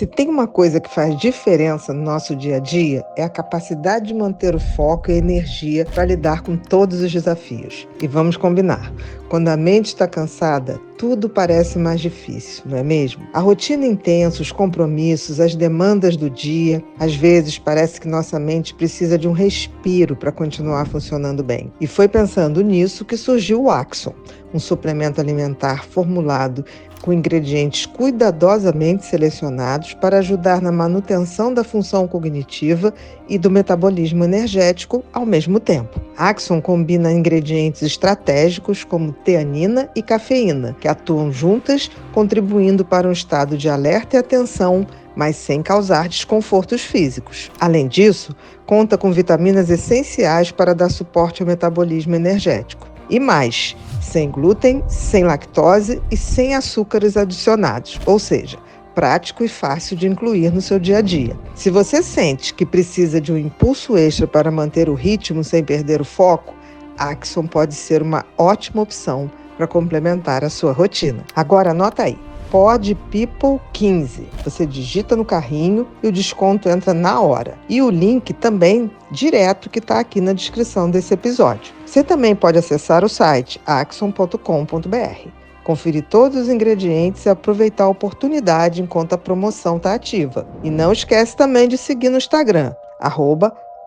Se tem uma coisa que faz diferença no nosso dia a dia, é a capacidade de manter o foco e a energia para lidar com todos os desafios. E vamos combinar, quando a mente está cansada, tudo parece mais difícil, não é mesmo? A rotina intensa, os compromissos, as demandas do dia, às vezes parece que nossa mente precisa de um respiro para continuar funcionando bem. E foi pensando nisso que surgiu o Axon, um suplemento alimentar formulado com ingredientes cuidadosamente selecionados para ajudar na manutenção da função cognitiva e do metabolismo energético ao mesmo tempo. Axon combina ingredientes estratégicos como teanina e cafeína, que atuam juntas, contribuindo para um estado de alerta e atenção, mas sem causar desconfortos físicos. Além disso, conta com vitaminas essenciais para dar suporte ao metabolismo energético. E mais, sem glúten, sem lactose e sem açúcares adicionados, ou seja, prático e fácil de incluir no seu dia a dia. Se você sente que precisa de um impulso extra para manter o ritmo sem perder o foco, Axon pode ser uma ótima opção para complementar a sua rotina. Agora anota aí. Pod People 15. Você digita no carrinho e o desconto entra na hora. E o link também direto que está aqui na descrição desse episódio. Você também pode acessar o site axon.com.br, conferir todos os ingredientes e aproveitar a oportunidade enquanto a promoção está ativa. E não esquece também de seguir no Instagram,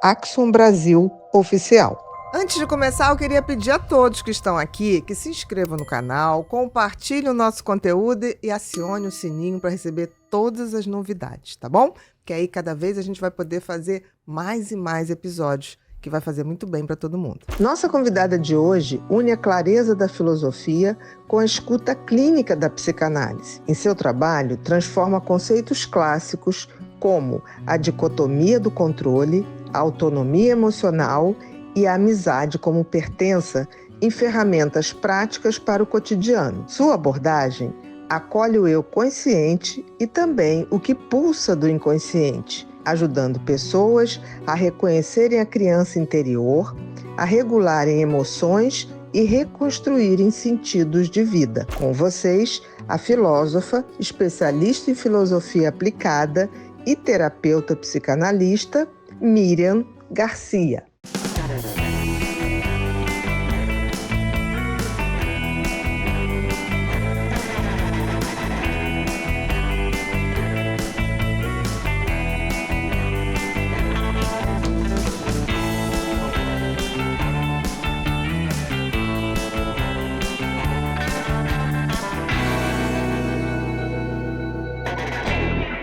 @AxonBrasilOficial. Antes de começar, eu queria pedir a todos que estão aqui que se inscrevam no canal, compartilhem o nosso conteúdo e acione o sininho para receber todas as novidades, tá bom? Porque aí cada vez a gente vai poder fazer mais e mais episódios, que vai fazer muito bem para todo mundo. Nossa convidada de hoje une a clareza da filosofia com a escuta clínica da psicanálise. Em seu trabalho, transforma conceitos clássicos como a dicotomia do controle, a autonomia emocional e a amizade como pertença em ferramentas práticas para o cotidiano. Sua abordagem acolhe o eu consciente e também o que pulsa do inconsciente, ajudando pessoas a reconhecerem a criança interior, a regularem emoções e reconstruírem sentidos de vida. Com vocês, a filósofa, especialista em filosofia aplicada e terapeuta psicanalista, Miriam Garcia.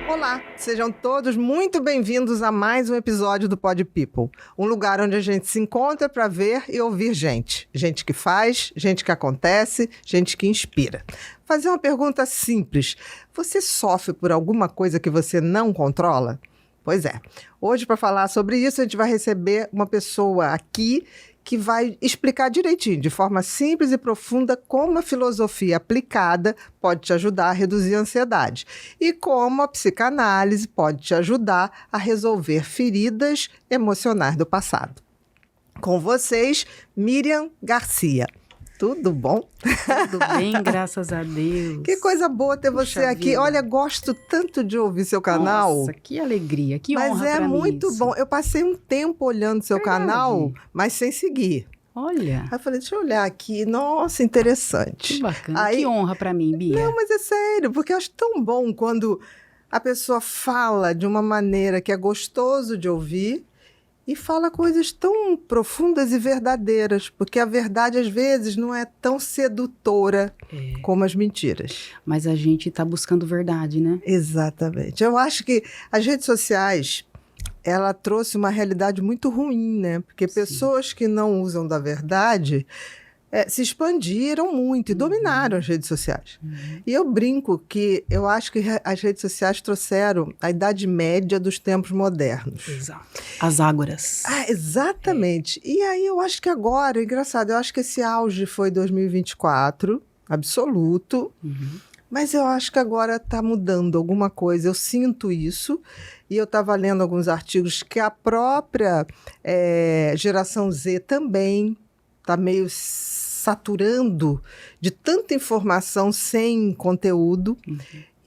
Olá, sejam todos muito bem-vindos a mais um episódio do Pod People, um lugar onde a gente se encontra para ver e ouvir gente. Gente que faz, gente que acontece, gente que inspira. Fazer uma pergunta simples: você sofre por alguma coisa que você não controla? Pois é, hoje para falar sobre isso a gente vai receber uma pessoa aqui que vai explicar direitinho, de forma simples e profunda, como a filosofia aplicada pode te ajudar a reduzir a ansiedade e como a psicanálise pode te ajudar a resolver feridas emocionais do passado. Com vocês, Miriam Garcia. Tudo bom? Tudo bem, graças a Deus. Que coisa boa ter você aqui. Vida. Olha, gosto tanto de ouvir seu canal. Nossa, que alegria, que honra Mas é pra mim muito isso. bom. Eu passei um tempo olhando seu canal, mas sem seguir. Olha. Aí eu falei, deixa eu olhar aqui. Nossa, interessante. Que bacana, Aí, que honra pra mim, Bia. Não, mas é sério, porque eu acho tão bom quando a pessoa fala de uma maneira que é gostoso de ouvir e fala coisas tão profundas e verdadeiras, porque a verdade, às vezes, não é tão sedutora como as mentiras. Mas a gente tá buscando verdade, né? Exatamente. Eu acho que as redes sociais, ela trouxe uma realidade muito ruim, né? Porque pessoas que não usam da verdade se expandiram muito e dominaram as redes sociais. E eu brinco que eu acho que as redes sociais trouxeram a idade média dos tempos modernos. Exato. As ágoras. Exatamente. E aí eu acho que agora, engraçado, eu acho que esse auge foi 2024, absoluto, mas eu acho que agora está mudando alguma coisa, eu sinto isso, e eu estava lendo alguns artigos que a própria geração Z também está meio saturando de tanta informação sem conteúdo.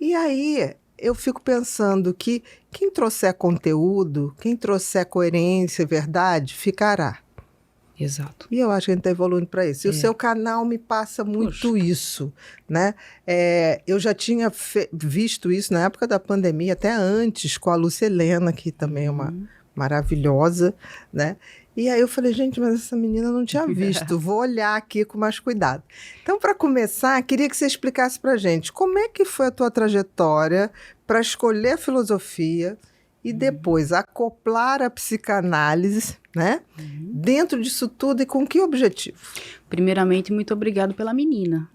E aí eu fico pensando que quem trouxer conteúdo, quem trouxer coerência e verdade, ficará. Exato. E eu acho que a gente está evoluindo para isso. E o seu canal me passa muito isso, né? Eu já tinha visto isso na época da pandemia, até antes, com a Lúcia Helena, que também é uma maravilhosa, né? E aí eu falei, gente, mas essa menina eu não tinha visto, vou olhar aqui com mais cuidado. Então, para começar, queria que você explicasse para a gente como é que foi a tua trajetória para escolher a filosofia e depois acoplar a psicanálise, né? Dentro disso tudo e com que objetivo? Primeiramente, muito obrigado pela menina.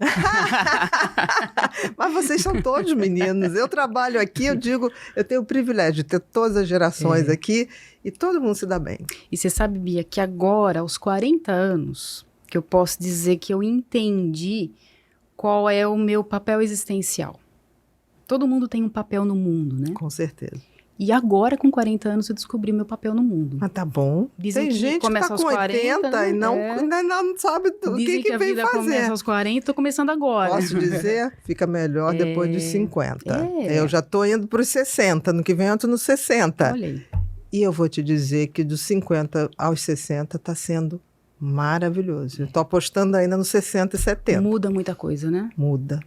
Mas vocês são todos meninos. Eu trabalho aqui, eu digo, eu tenho o privilégio de ter todas as gerações aqui e todo mundo se dá bem. E você sabe, Bia, que agora, aos 40 anos, que eu posso dizer que eu entendi qual é o meu papel existencial. Todo mundo tem um papel no mundo, né? Com certeza. E agora, com 40 anos, eu descobri meu papel no mundo. Mas tá bom. Dizem tem que gente que começa tá aos com 80 40, e não sabe o Dizem que a vem vida fazer. começa aos 40, tô começando agora. Posso dizer, fica melhor depois dos 50. Eu já tô indo para os 60, no que vem eu entro nos 60. Olha aí. E eu vou te dizer que dos 50 aos 60 tá sendo maravilhoso. Eu tô apostando ainda nos 60 e 70. Muda muita coisa, né? Muda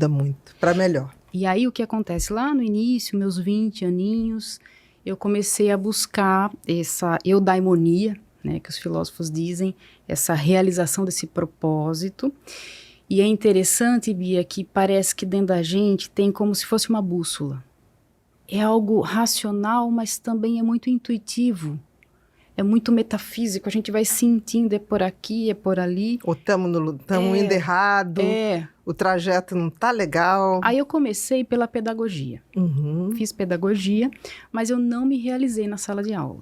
muito. Para melhor. E aí o que acontece? Lá no início, meus 20 aninhos, eu comecei a buscar essa eudaimonia, né, que os filósofos dizem, essa realização desse propósito. E é interessante, Bia, que parece que dentro da gente tem como se fosse uma bússola. É algo racional, mas também é muito intuitivo. É muito metafísico, a gente vai sentindo, é por aqui, é por ali. Ou estamos indo errado, o trajeto não tá legal. Aí eu comecei pela pedagogia. Fiz pedagogia, mas eu não me realizei na sala de aula,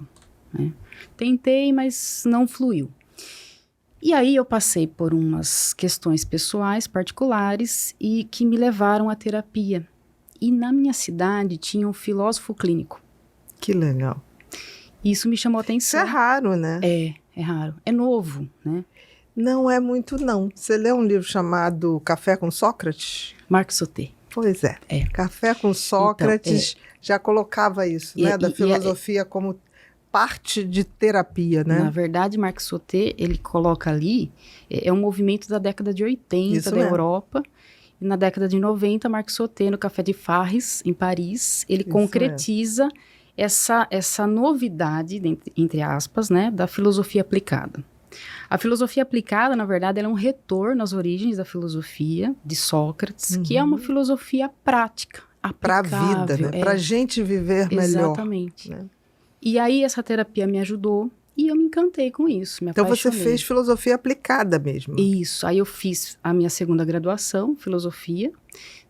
né? Tentei, mas não fluiu. E aí eu passei por umas questões pessoais, particulares, e que me levaram à terapia. E na minha cidade tinha um filósofo clínico. Que legal. Isso me chamou a atenção. Isso é raro, né? É raro. É novo, né? Não é muito, não. Você leu um livro chamado Café com Sócrates? Marc Sauté. Pois é. Café com Sócrates já colocava isso, né? Da filosofia como parte de terapia, né? Na verdade, Marc Sauté, ele coloca ali, é um movimento da década de 80 isso da mesmo. Europa. E na década de 90, Marc Sauté, no Café de Farris, em Paris, ele isso concretiza essa novidade, entre aspas, né, da filosofia aplicada. A filosofia aplicada, na verdade, ela é um retorno às origens da filosofia de Sócrates, que é uma filosofia prática, aplicável. Para a vida, né? Para a gente viver melhor. Exatamente. Né? E aí essa terapia me ajudou e eu me encantei com isso, me apaixonei. Então você fez filosofia aplicada mesmo? Isso. Aí eu fiz a minha segunda graduação, filosofia.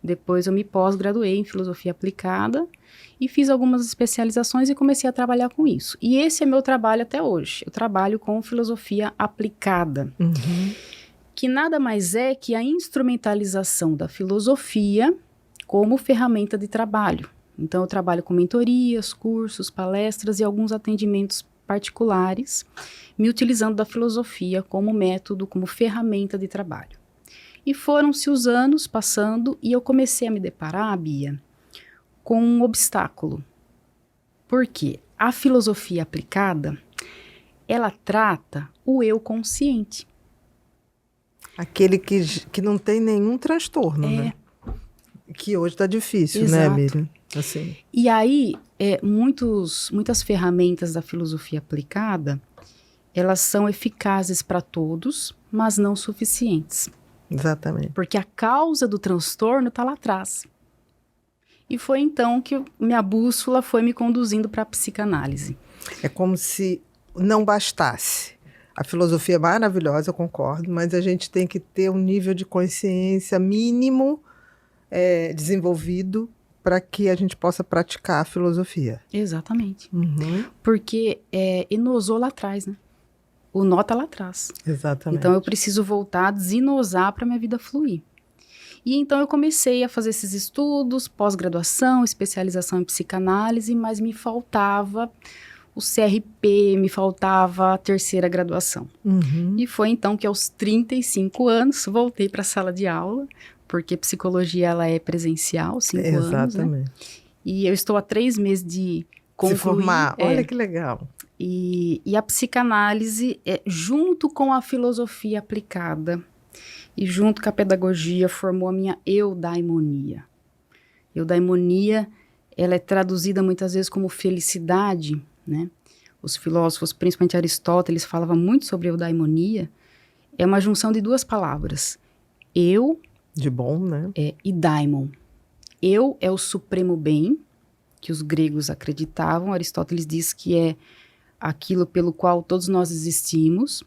Depois eu me pós-graduei em filosofia aplicada e fiz algumas especializações e comecei a trabalhar com isso. E esse é meu trabalho até hoje. Eu trabalho com filosofia aplicada, que nada mais é que a instrumentalização da filosofia como ferramenta de trabalho. Então eu trabalho com mentorias, cursos, palestras e alguns atendimentos particulares, me utilizando da filosofia como método, como ferramenta de trabalho. E foram-se os anos passando e eu comecei a me deparar, Bia, com um obstáculo. Por quê? A filosofia aplicada, ela trata o eu consciente. Aquele que não tem nenhum transtorno, né? Que hoje está difícil, exato, né, Miriam? Assim. E aí, muitas ferramentas da filosofia aplicada, elas são eficazes para todos, mas não suficientes. Exatamente. Porque a causa do transtorno está lá atrás. E foi então que minha bússola foi me conduzindo para a psicanálise. É como se não bastasse. A filosofia é maravilhosa, eu concordo, mas a gente tem que ter um nível de consciência mínimo desenvolvido para que a gente possa praticar a filosofia. Exatamente. Porque enosou lá atrás, né? O nó tá lá atrás. Exatamente. Então eu preciso voltar a desenosar para minha vida fluir. E então eu comecei a fazer esses estudos, pós-graduação, especialização em psicanálise, mas me faltava o CRP, me faltava a terceira graduação. E foi então que aos 35 anos voltei para a sala de aula, porque psicologia ela é presencial, 5 anos, né? E eu estou há 3 meses de concluir. Se formar, olha que legal. E a psicanálise, junto com a filosofia aplicada e junto com a pedagogia, formou a minha eudaimonia. Eudaimonia, ela é traduzida muitas vezes como felicidade, né? Os filósofos, principalmente Aristóteles, falava muito sobre eudaimonia. É uma junção de 2 palavras. Eu... De bom, né? E daimon. Eu é o supremo bem, que os gregos acreditavam. Aristóteles diz que é aquilo pelo qual todos nós existimos.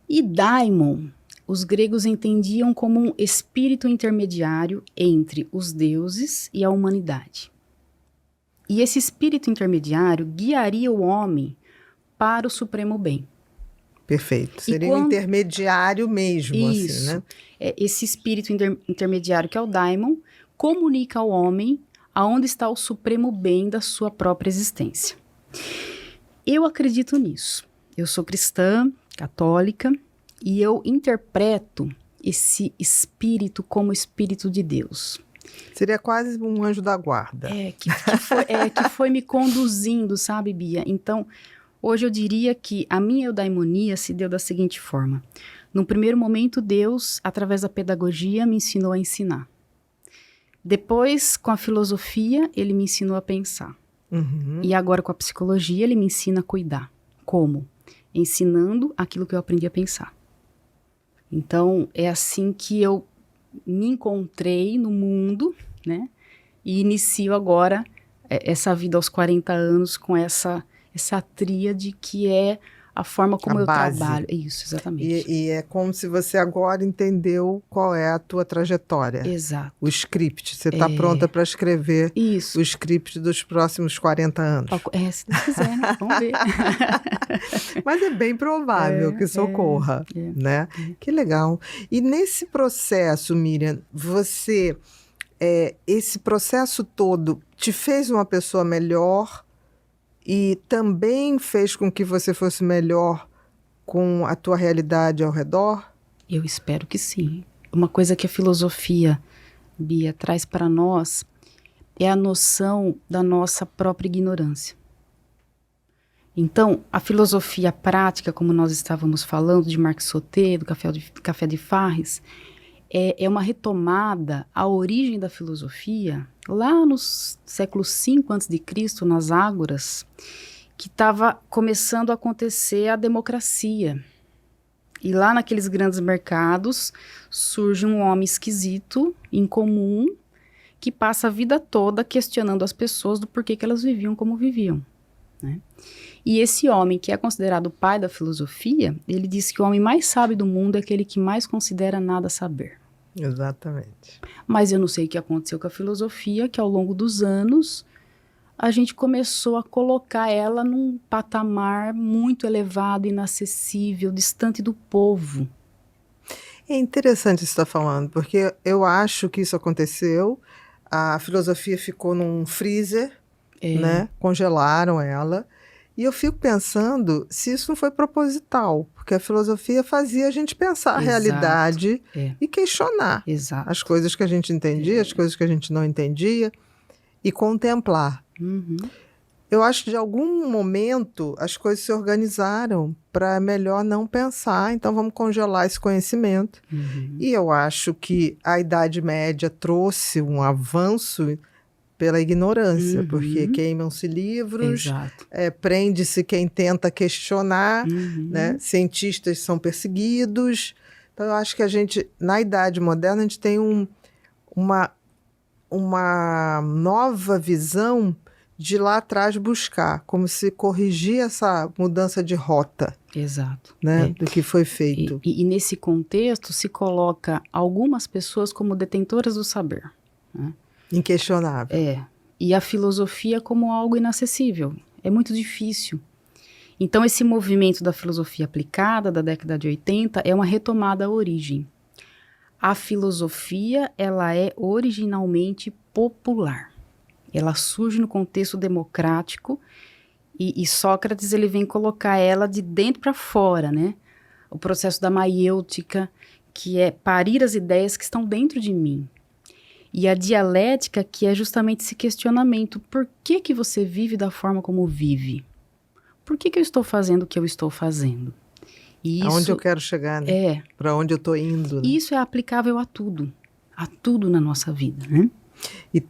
E daimon, os gregos entendiam como um espírito intermediário entre os deuses e a humanidade. E esse espírito intermediário guiaria o homem para o supremo bem. Perfeito. Seria um intermediário mesmo, isso, assim, né? Esse espírito intermediário que é o daimon comunica ao homem aonde está o supremo bem da sua própria existência. Eu acredito nisso. Eu sou cristã, católica, e eu interpreto esse espírito como espírito de Deus. Seria quase um anjo da guarda. Que foi me conduzindo, sabe, Bia? Então, hoje eu diria que a minha eudaimonia se deu da seguinte forma. No primeiro momento, Deus, através da pedagogia, me ensinou a ensinar. Depois, com a filosofia, ele me ensinou a pensar. Uhum. E agora, com a psicologia, ele me ensina a cuidar. Como? Ensinando aquilo que eu aprendi a pensar. Então, é assim que eu me encontrei no mundo, né? E inicio agora essa vida aos 40 anos com essa tríade que é a forma como eu trabalho. Isso, exatamente. E é como se você agora entendeu qual é a tua trajetória. Exato. O script. Você está pronta para escrever isso. O script dos próximos 40 anos. Se não quiser, né? Vamos ver. Mas é bem provável que isso ocorra, né? Que legal. E nesse processo, Miriam, você... esse processo todo te fez uma pessoa melhor e também fez com que você fosse melhor com a tua realidade ao redor? Eu espero que sim. Uma coisa que a filosofia, Bia, traz para nós é a noção da nossa própria ignorância. Então, a filosofia prática, como nós estávamos falando, de Marc Sauté, do Café de Farres, é uma retomada à origem da filosofia, lá no século V a.C., nas Ágoras, que estava começando a acontecer a democracia. E lá naqueles grandes mercados surge um homem esquisito, incomum, que passa a vida toda questionando as pessoas do porquê que elas viviam como viviam, né? E esse homem, que é considerado o pai da filosofia, ele disse que o homem mais sábio do mundo é aquele que mais considera nada saber. Exatamente. Mas eu não sei o que aconteceu com a filosofia, que ao longo dos anos a gente começou a colocar ela num patamar muito elevado, inacessível, distante do povo. É interessante isso que você está falando, porque eu acho que isso aconteceu, a filosofia ficou num freezer, né? Congelaram ela. E eu fico pensando se isso não foi proposital, porque a filosofia fazia a gente pensar a realidade e questionar as coisas que a gente entendia, as coisas que a gente não entendia, e contemplar. Uhum. Eu acho que de algum momento as coisas se organizaram para melhor não pensar, então vamos congelar esse conhecimento. Uhum. E eu acho que a Idade Média trouxe um avanço pela ignorância, porque queimam-se livros, prende-se quem tenta questionar, né? Cientistas são perseguidos. Então, eu acho que a gente, na Idade Moderna, a gente tem uma nova visão de lá atrás buscar, como se corrigir essa mudança de rota. Exato. Né? Do que foi feito. E nesse contexto se coloca algumas pessoas como detentoras do saber, né? Inquestionável. E a filosofia como algo inacessível. É muito difícil. Então, esse movimento da filosofia aplicada da década de 80 é uma retomada à origem. A filosofia, ela é originalmente popular. Ela surge no contexto democrático e Sócrates ele vem colocar ela de dentro para fora, né? O processo da maiêutica, que é parir as ideias que estão dentro de mim. E a dialética, que é justamente esse questionamento. Por que que você vive da forma como vive? Por que que eu estou fazendo o que eu estou fazendo? E aonde eu quero chegar, né? Para onde eu estou indo, né? Isso é aplicável a tudo na nossa vida, né? E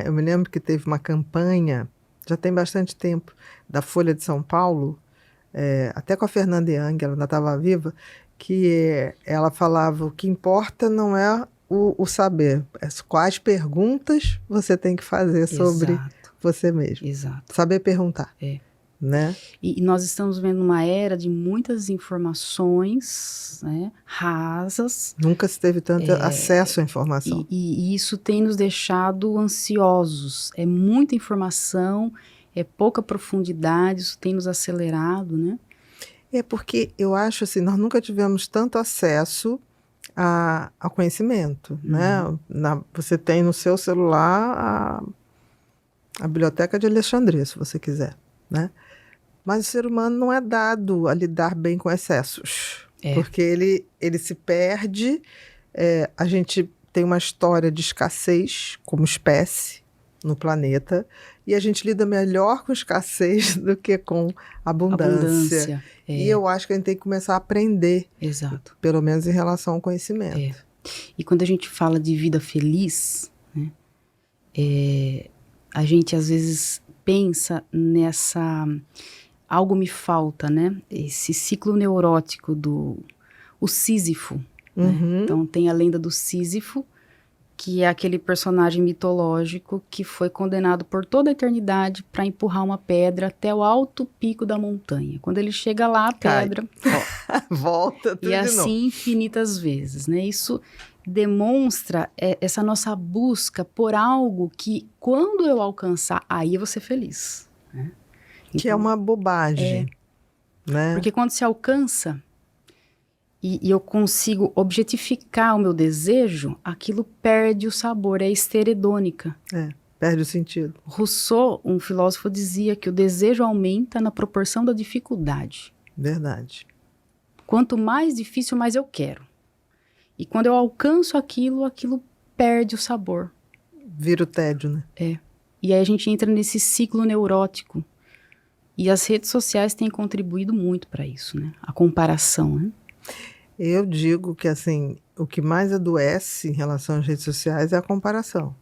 eu me lembro que teve uma campanha, já tem bastante tempo, da Folha de São Paulo, até com a Fernanda Young, ela ainda estava viva, que ela falava: o que importa não é o saber, é quais perguntas você tem que fazer sobre você mesmo. Exato. Saber perguntar. Né? E nós estamos vendo uma era de muitas informações, né, rasas. Nunca se teve tanto acesso à informação. E isso tem nos deixado ansiosos. É muita informação, é pouca profundidade, isso tem nos acelerado, né? É porque eu acho assim, nós nunca tivemos tanto acesso ao conhecimento, né? Você tem no seu celular a Biblioteca de Alexandria, se você quiser, né? Mas o ser humano não é dado a lidar bem com excessos, porque ele se perde. A gente tem uma história de escassez como espécie no planeta, e a gente lida melhor com escassez do que com abundância. E eu acho que a gente tem que começar a aprender, pelo menos em relação ao conhecimento. E quando a gente fala de vida feliz, né, a gente às vezes pensa nessa... Algo me falta, né? Esse ciclo neurótico o Sísifo. Né? Então tem a lenda do Sísifo, que é aquele personagem mitológico que foi condenado por toda a eternidade para empurrar uma pedra até o alto pico da montanha. Quando ele chega lá, a pedra volta tudo e assim infinitas vezes, né? Isso demonstra essa nossa busca por algo que, quando eu alcançar, aí eu vou ser feliz, né? Que é uma bobagem, né? Porque quando se alcança e eu consigo objetificar o meu desejo, aquilo perde o sabor, é esteredônica. Perde o sentido. Rousseau, um filósofo, dizia que o desejo aumenta na proporção da dificuldade. Verdade. Quanto mais difícil, mais eu quero. E quando eu alcanço aquilo perde o sabor. Vira o tédio, né? E aí a gente entra nesse ciclo neurótico. E as redes sociais têm contribuído muito para isso, né? A comparação, né? Eu digo que, assim, o que mais adoece em relação às redes sociais é a comparação.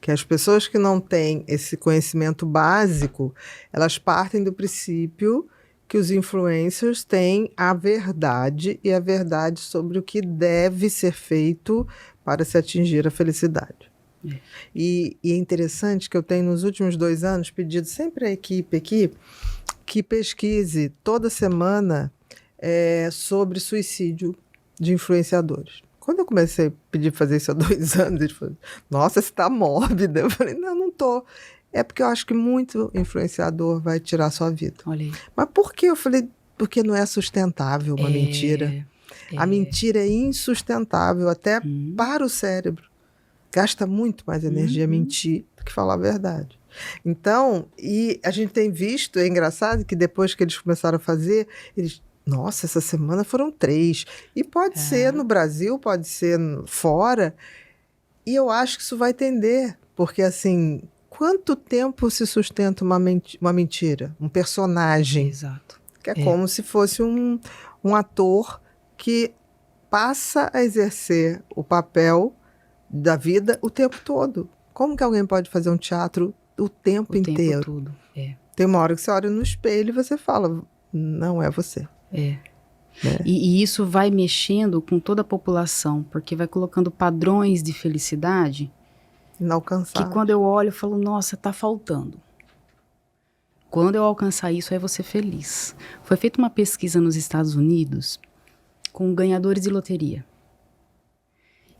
Que as pessoas que não têm esse conhecimento básico, elas partem do princípio que os influencers têm a verdade, e a verdade sobre o que deve ser feito para se atingir a felicidade. E é interessante que eu tenho, nos últimos 2 anos, pedido sempre à equipe aqui que pesquise toda semana sobre suicídio de influenciadores. Quando eu comecei a pedir para fazer isso há 2 anos, eles falaram: nossa, você está mórbida. Eu falei: não estou. É porque eu acho que muito influenciador vai tirar a sua vida. Olha aí. Mas por quê? Eu falei: porque não é sustentável uma mentira. A mentira é insustentável até para o cérebro. Gasta muito mais energia mentir do que falar a verdade. Então, e a gente tem visto, é engraçado que depois que eles começaram a fazer, nossa, essa semana foram 3. E pode ser no Brasil, pode ser fora. E eu acho que isso vai tender, porque assim, quanto tempo se sustenta uma mentira? Um personagem. Exato. Que é como se fosse um ator que passa a exercer o papel da vida o tempo todo. Como que alguém pode fazer um teatro o tempo inteiro? Todo. Tem uma hora que você olha no espelho e você fala: não é você. E isso vai mexendo com toda a população, porque vai colocando padrões de felicidade inalcançáveis. Que quando eu olho, eu falo: nossa, tá faltando. Quando eu alcançar isso, aí eu vou ser feliz. Foi feita uma pesquisa nos Estados Unidos com ganhadores de loteria.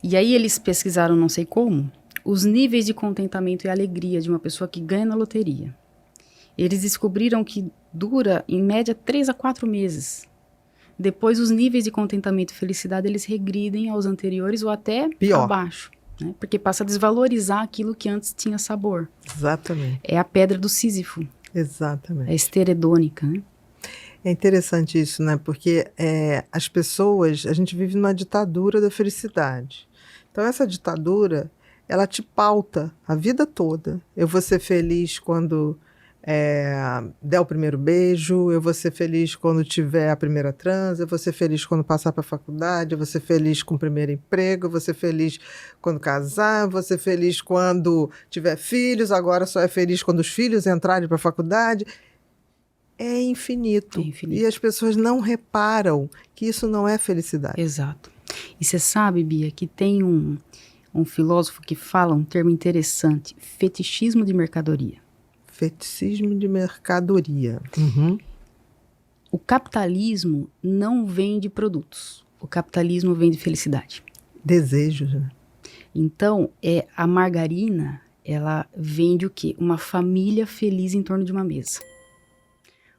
E aí eles pesquisaram, não sei como, os níveis de contentamento e alegria de uma pessoa que ganha na loteria. Eles descobriram que dura, em média, 3 a 4 meses. Depois, os níveis de contentamento e felicidade, eles regridem aos anteriores ou até pior, abaixo. Né? Porque passa a desvalorizar aquilo que antes tinha sabor. Exatamente. É a pedra do Sísifo. Exatamente. É esteredônica, né? É interessante isso, né? Porque as pessoas, a gente vive numa ditadura da felicidade. Então, essa ditadura, ela te pauta a vida toda. Eu vou ser feliz quando der o primeiro beijo, eu vou ser feliz quando tiver a primeira transa, eu vou ser feliz quando passar para a faculdade, eu vou ser feliz com o primeiro emprego, eu vou ser feliz quando casar, eu vou ser feliz quando tiver filhos, agora só é feliz quando os filhos entrarem para a faculdade. É infinito. E as pessoas não reparam que isso não é felicidade. Exato. E você sabe, Bia, que tem um filósofo que fala um termo interessante, fetichismo de mercadoria. Fetichismo de mercadoria. O capitalismo não vende produtos. O capitalismo vende felicidade. Desejos, né? Então, a margarina, ela vende o quê? Uma família feliz em torno de uma mesa.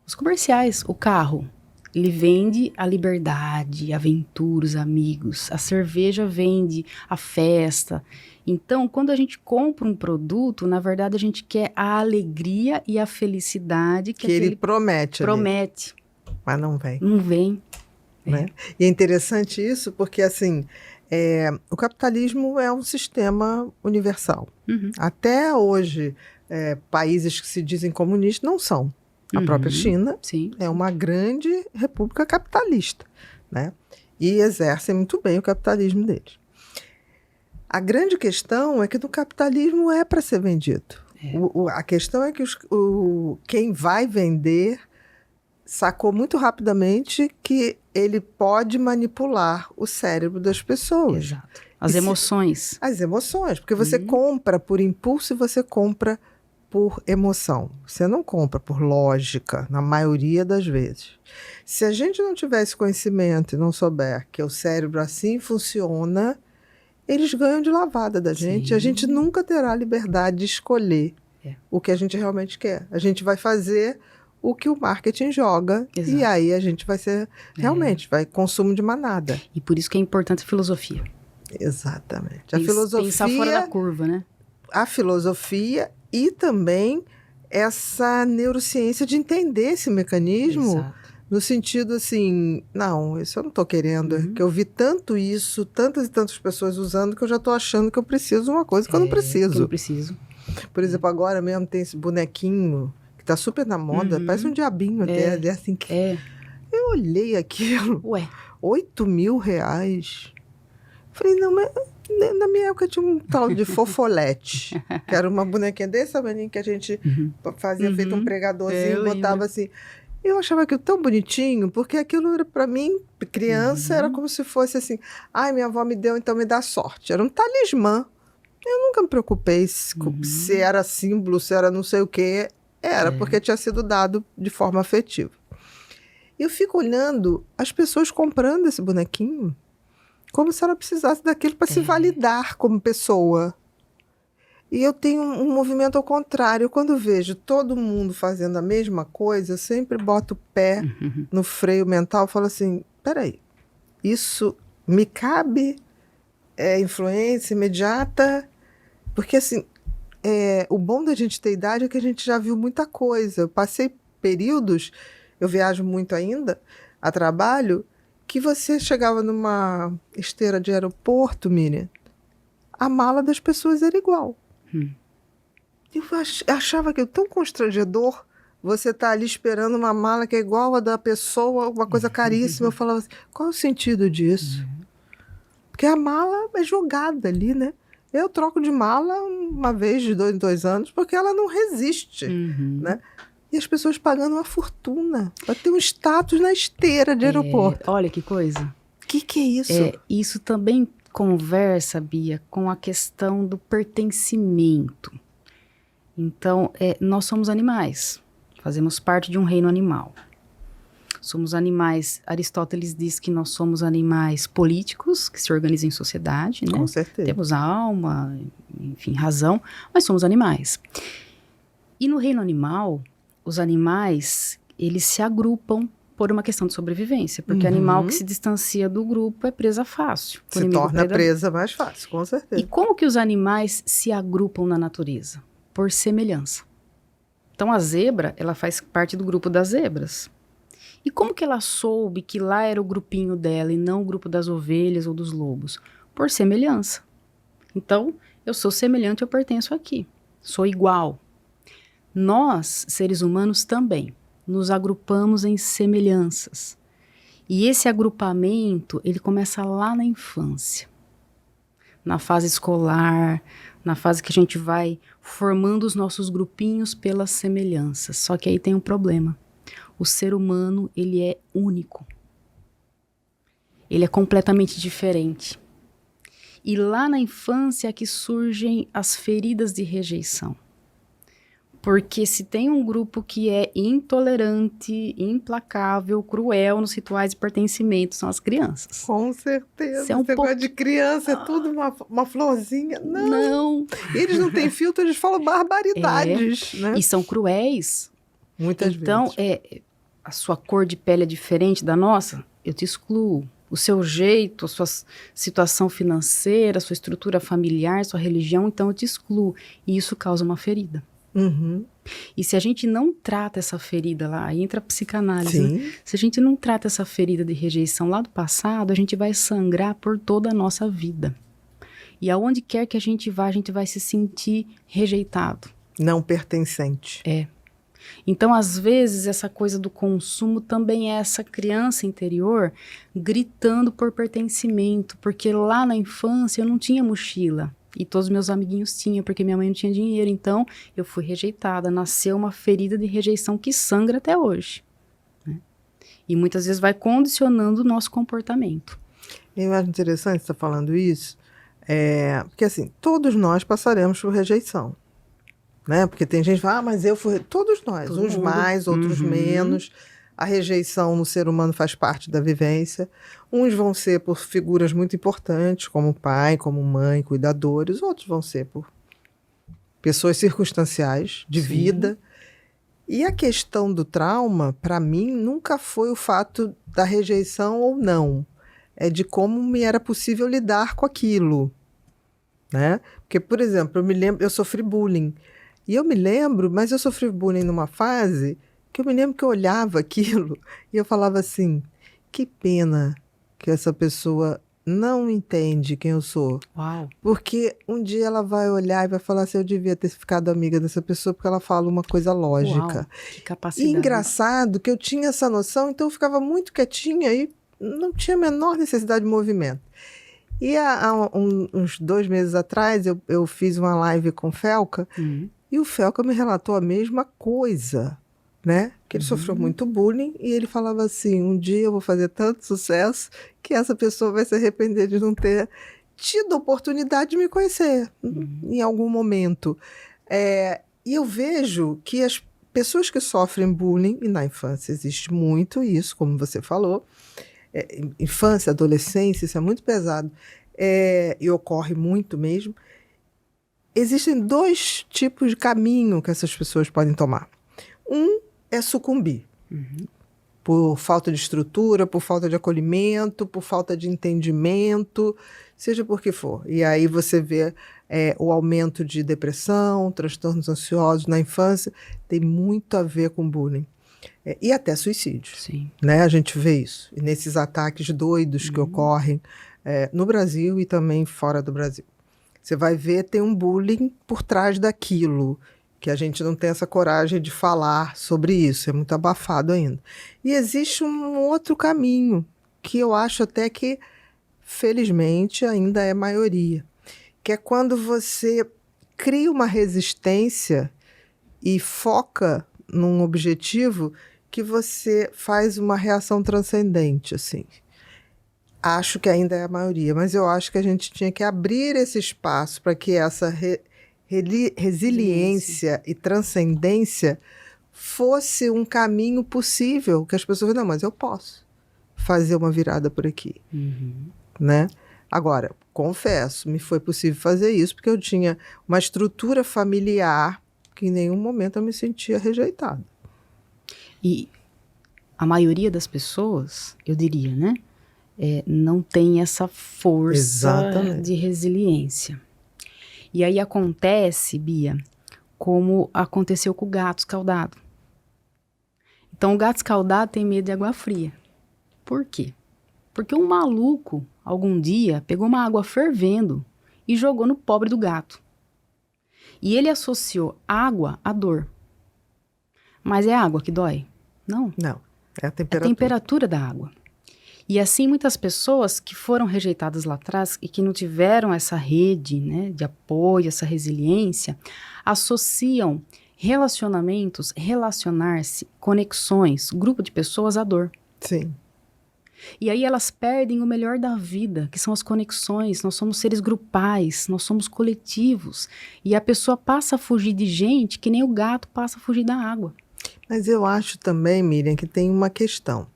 Os comerciais, o carro, ele vende a liberdade, aventuras, amigos. A cerveja vende a festa. Então, quando a gente compra um produto, na verdade, a gente quer a alegria e a felicidade que ele promete. Promete. Mas não vem. Não vem. Né? E é interessante isso porque, assim, o capitalismo é um sistema universal. Até hoje, países que se dizem comunistas não são. A própria China é uma grande república capitalista, né? E exercem muito bem o capitalismo deles. A grande questão é que no capitalismo é para ser vendido. A questão é que quem vai vender sacou muito rapidamente que ele pode manipular o cérebro das pessoas. Exato. As emoções. As emoções, porque você compra por impulso e você compra por emoção. Você não compra por lógica, na maioria das vezes. Se a gente não tiver esse conhecimento e não souber que o cérebro assim funciona, eles ganham de lavada da gente. E a gente nunca terá liberdade de escolher o que a gente realmente quer. A gente vai fazer o que o marketing joga. Exato. E aí a gente vai ser, realmente, vai consumo de manada. E por isso que é importante a filosofia. Exatamente. A filosofia... Pensar fora da curva, né? A filosofia e também essa neurociência de entender esse mecanismo. Exato. No sentido assim, não, isso eu não estou querendo, que eu vi tanto isso, tantas e tantas pessoas usando, que eu já estou achando que eu preciso de uma coisa que eu não preciso. Que eu não preciso. Por exemplo, agora mesmo tem esse bonequinho que está super na moda, parece um diabinho até, assim que... Eu olhei aquilo, R$8.000. Falei, não, mas na minha época tinha um tal de fofolete, que era uma bonequinha desse tamanho que a gente fazia feito um pregadorzinho e botava assim... Eu achava aquilo tão bonitinho, porque aquilo era, para mim, criança, era como se fosse assim, ai, minha avó me deu, então me dá sorte. Era um talismã. Eu nunca me preocupei se era símbolo, se era não sei o quê. Era porque tinha sido dado de forma afetiva. E eu fico olhando as pessoas comprando esse bonequinho como se ela precisasse daquilo para se validar como pessoa. E eu tenho um movimento ao contrário. Quando vejo todo mundo fazendo a mesma coisa, eu sempre boto o pé no freio mental e falo assim, peraí, isso me cabe? É influência imediata? Porque assim, o bom da gente ter idade é que a gente já viu muita coisa. Eu passei períodos, eu viajo muito ainda, a trabalho, que você chegava numa esteira de aeroporto, Miriam, a mala das pessoas era igual. Eu achava que é tão constrangedor você estar ali esperando uma mala que é igual a da pessoa, uma coisa caríssima. Eu falava assim, qual é o sentido disso? Porque a mala é jogada ali, né? Eu troco de mala uma vez de 2 em 2 anos porque ela não resiste, né? E as pessoas pagando uma fortuna para ter um status na esteira de aeroporto. Olha que coisa. O que é isso? Isso também conversa, Bia, com a questão do pertencimento. Então, nós somos animais, fazemos parte de um reino animal. Somos animais, Aristóteles diz que nós somos animais políticos, que se organizam em sociedade, né? Com certeza. Temos alma, enfim, razão, mas somos animais. E no reino animal, os animais, eles se agrupam por uma questão de sobrevivência, porque animal que se distancia do grupo é presa fácil. Se torna presa mais fácil, com certeza. E como que os animais se agrupam na natureza? Por semelhança. Então a zebra, ela faz parte do grupo das zebras. E como que ela soube que lá era o grupinho dela e não o grupo das ovelhas ou dos lobos? Por semelhança. Então, Eu sou semelhante, eu pertenço aqui. Sou igual. Nós, seres humanos, também nos agrupamos em semelhanças. E esse agrupamento, ele começa lá na infância. Na fase escolar, na fase que a gente vai formando os nossos grupinhos pelas semelhanças. Só que aí tem um problema. O ser humano, ele é único. Ele é completamente diferente. E lá na infância é que surgem as feridas de rejeição. Porque se tem um grupo que é intolerante, implacável, cruel nos rituais de pertencimento, são as crianças. Com certeza. Esse é um Esse negócio de criança é tudo uma florzinha. Não. Eles não têm filtro, eles falam barbaridades, né? E são cruéis. Muitas então, vezes. A sua cor de pele é diferente da nossa, eu te excluo. O seu jeito, a sua situação financeira, a sua estrutura familiar, sua religião, então eu te excluo. E isso causa uma ferida. Uhum. E se a gente não trata essa ferida lá, aí entra a psicanálise, né? Se a gente não trata essa ferida de rejeição lá do passado, a gente vai sangrar por toda a nossa vida. E aonde quer que a gente vai se sentir rejeitado. Não pertencente. Então, às vezes, essa coisa do consumo também é essa criança interior gritando por pertencimento, porque lá na infância eu não tinha mochila. E todos os meus amiguinhos tinham, porque minha mãe não tinha dinheiro. Então, eu fui rejeitada. Nasceu uma ferida de rejeição que sangra até hoje. Né? E muitas vezes vai condicionando o nosso comportamento. Eu acho interessante você estar falando isso, porque assim, todos nós passaremos por rejeição. Né? Porque tem gente que fala, mas eu fui... Todos nós, uns mais, outros menos. A rejeição no ser humano faz parte da vivência. Uns vão ser por figuras muito importantes, como pai, como mãe, cuidadores. Outros vão ser por pessoas circunstanciais, de vida. E a questão do trauma, para mim, nunca foi o fato da rejeição ou não. É de como me era possível lidar com aquilo. Né? Porque, por exemplo, eu me lembro, eu sofri bullying. E eu me lembro, mas eu sofri bullying numa fase que eu me lembro que eu olhava aquilo e eu falava assim, que pena que essa pessoa não entende quem eu sou. Uau. Porque um dia ela vai olhar e vai falar assim, eu devia ter ficado amiga dessa pessoa porque ela fala uma coisa lógica. Uau, que capacidade. E engraçado que eu tinha essa noção, então eu ficava muito quietinha e não tinha a menor necessidade de movimento. E há uns 2 meses atrás eu fiz uma live com o Felca e o Felca me relatou a mesma coisa. Né? Que ele sofreu muito bullying e ele falava assim, um dia eu vou fazer tanto sucesso que essa pessoa vai se arrepender de não ter tido a oportunidade de me conhecer em algum momento. E eu vejo que as pessoas que sofrem bullying, e na infância existe muito isso, como você falou, infância, adolescência, isso é muito pesado, e ocorre muito mesmo. Existem 2 tipos de caminho que essas pessoas podem tomar. Um é sucumbir. Por falta de estrutura, por falta de acolhimento, por falta de entendimento, seja por que for. E aí você vê o aumento de depressão, transtornos ansiosos na infância, tem muito a ver com bullying. E até suicídio. Sim. Né? A gente vê isso. E nesses ataques doidos que ocorrem no Brasil e também fora do Brasil. Você vai ver, tem um bullying por trás daquilo, que a gente não tem essa coragem de falar sobre isso, é muito abafado ainda. E existe um outro caminho, que eu acho até que, felizmente, ainda é maioria, que é quando você cria uma resistência e foca num objetivo que você faz uma reação transcendente, assim. Acho que ainda é a maioria, mas eu acho que a gente tinha que abrir esse espaço para que essa resiliência e transcendência fosse um caminho possível, que as pessoas não, mas eu posso fazer uma virada por aqui, né? Agora, confesso, me foi possível fazer isso porque eu tinha uma estrutura familiar que em nenhum momento eu me sentia rejeitada. E a maioria das pessoas, eu diria, né, não tem essa força de resiliência. E aí acontece, Bia, como aconteceu com o gato escaldado. Então o gato escaldado tem medo de água fria. Por quê? Porque um maluco, algum dia, pegou uma água fervendo e jogou no pobre do gato. E ele associou água à dor. Mas é a água que dói? Não. Não, é a É a temperatura. temperatura da água. E assim, muitas pessoas que foram rejeitadas lá atrás e que não tiveram essa rede, né, de apoio, essa resiliência, associam relacionamentos, relacionar-se, conexões, grupo de pessoas à dor. Sim, E aí elas perdem o melhor da vida, que são as conexões. Nós somos seres grupais, nós somos coletivos. E a pessoa passa a fugir de gente que nem o gato passa a fugir da água. mas eu acho também, Miriam, que tem uma questão.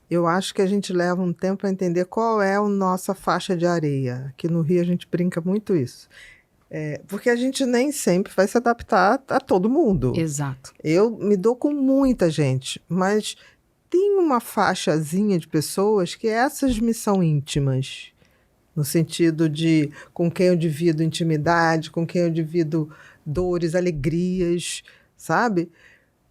Eu acho que a gente leva um tempo para entender qual é a nossa faixa de areia. Aqui no Rio a gente brinca muito isso. Porque a gente nem sempre vai se adaptar a todo mundo. Exato. Eu me dou com muita gente, mas tem uma faixazinha de pessoas que essas me são íntimas. No sentido de com quem eu divido intimidade, com quem eu divido dores, alegrias, sabe?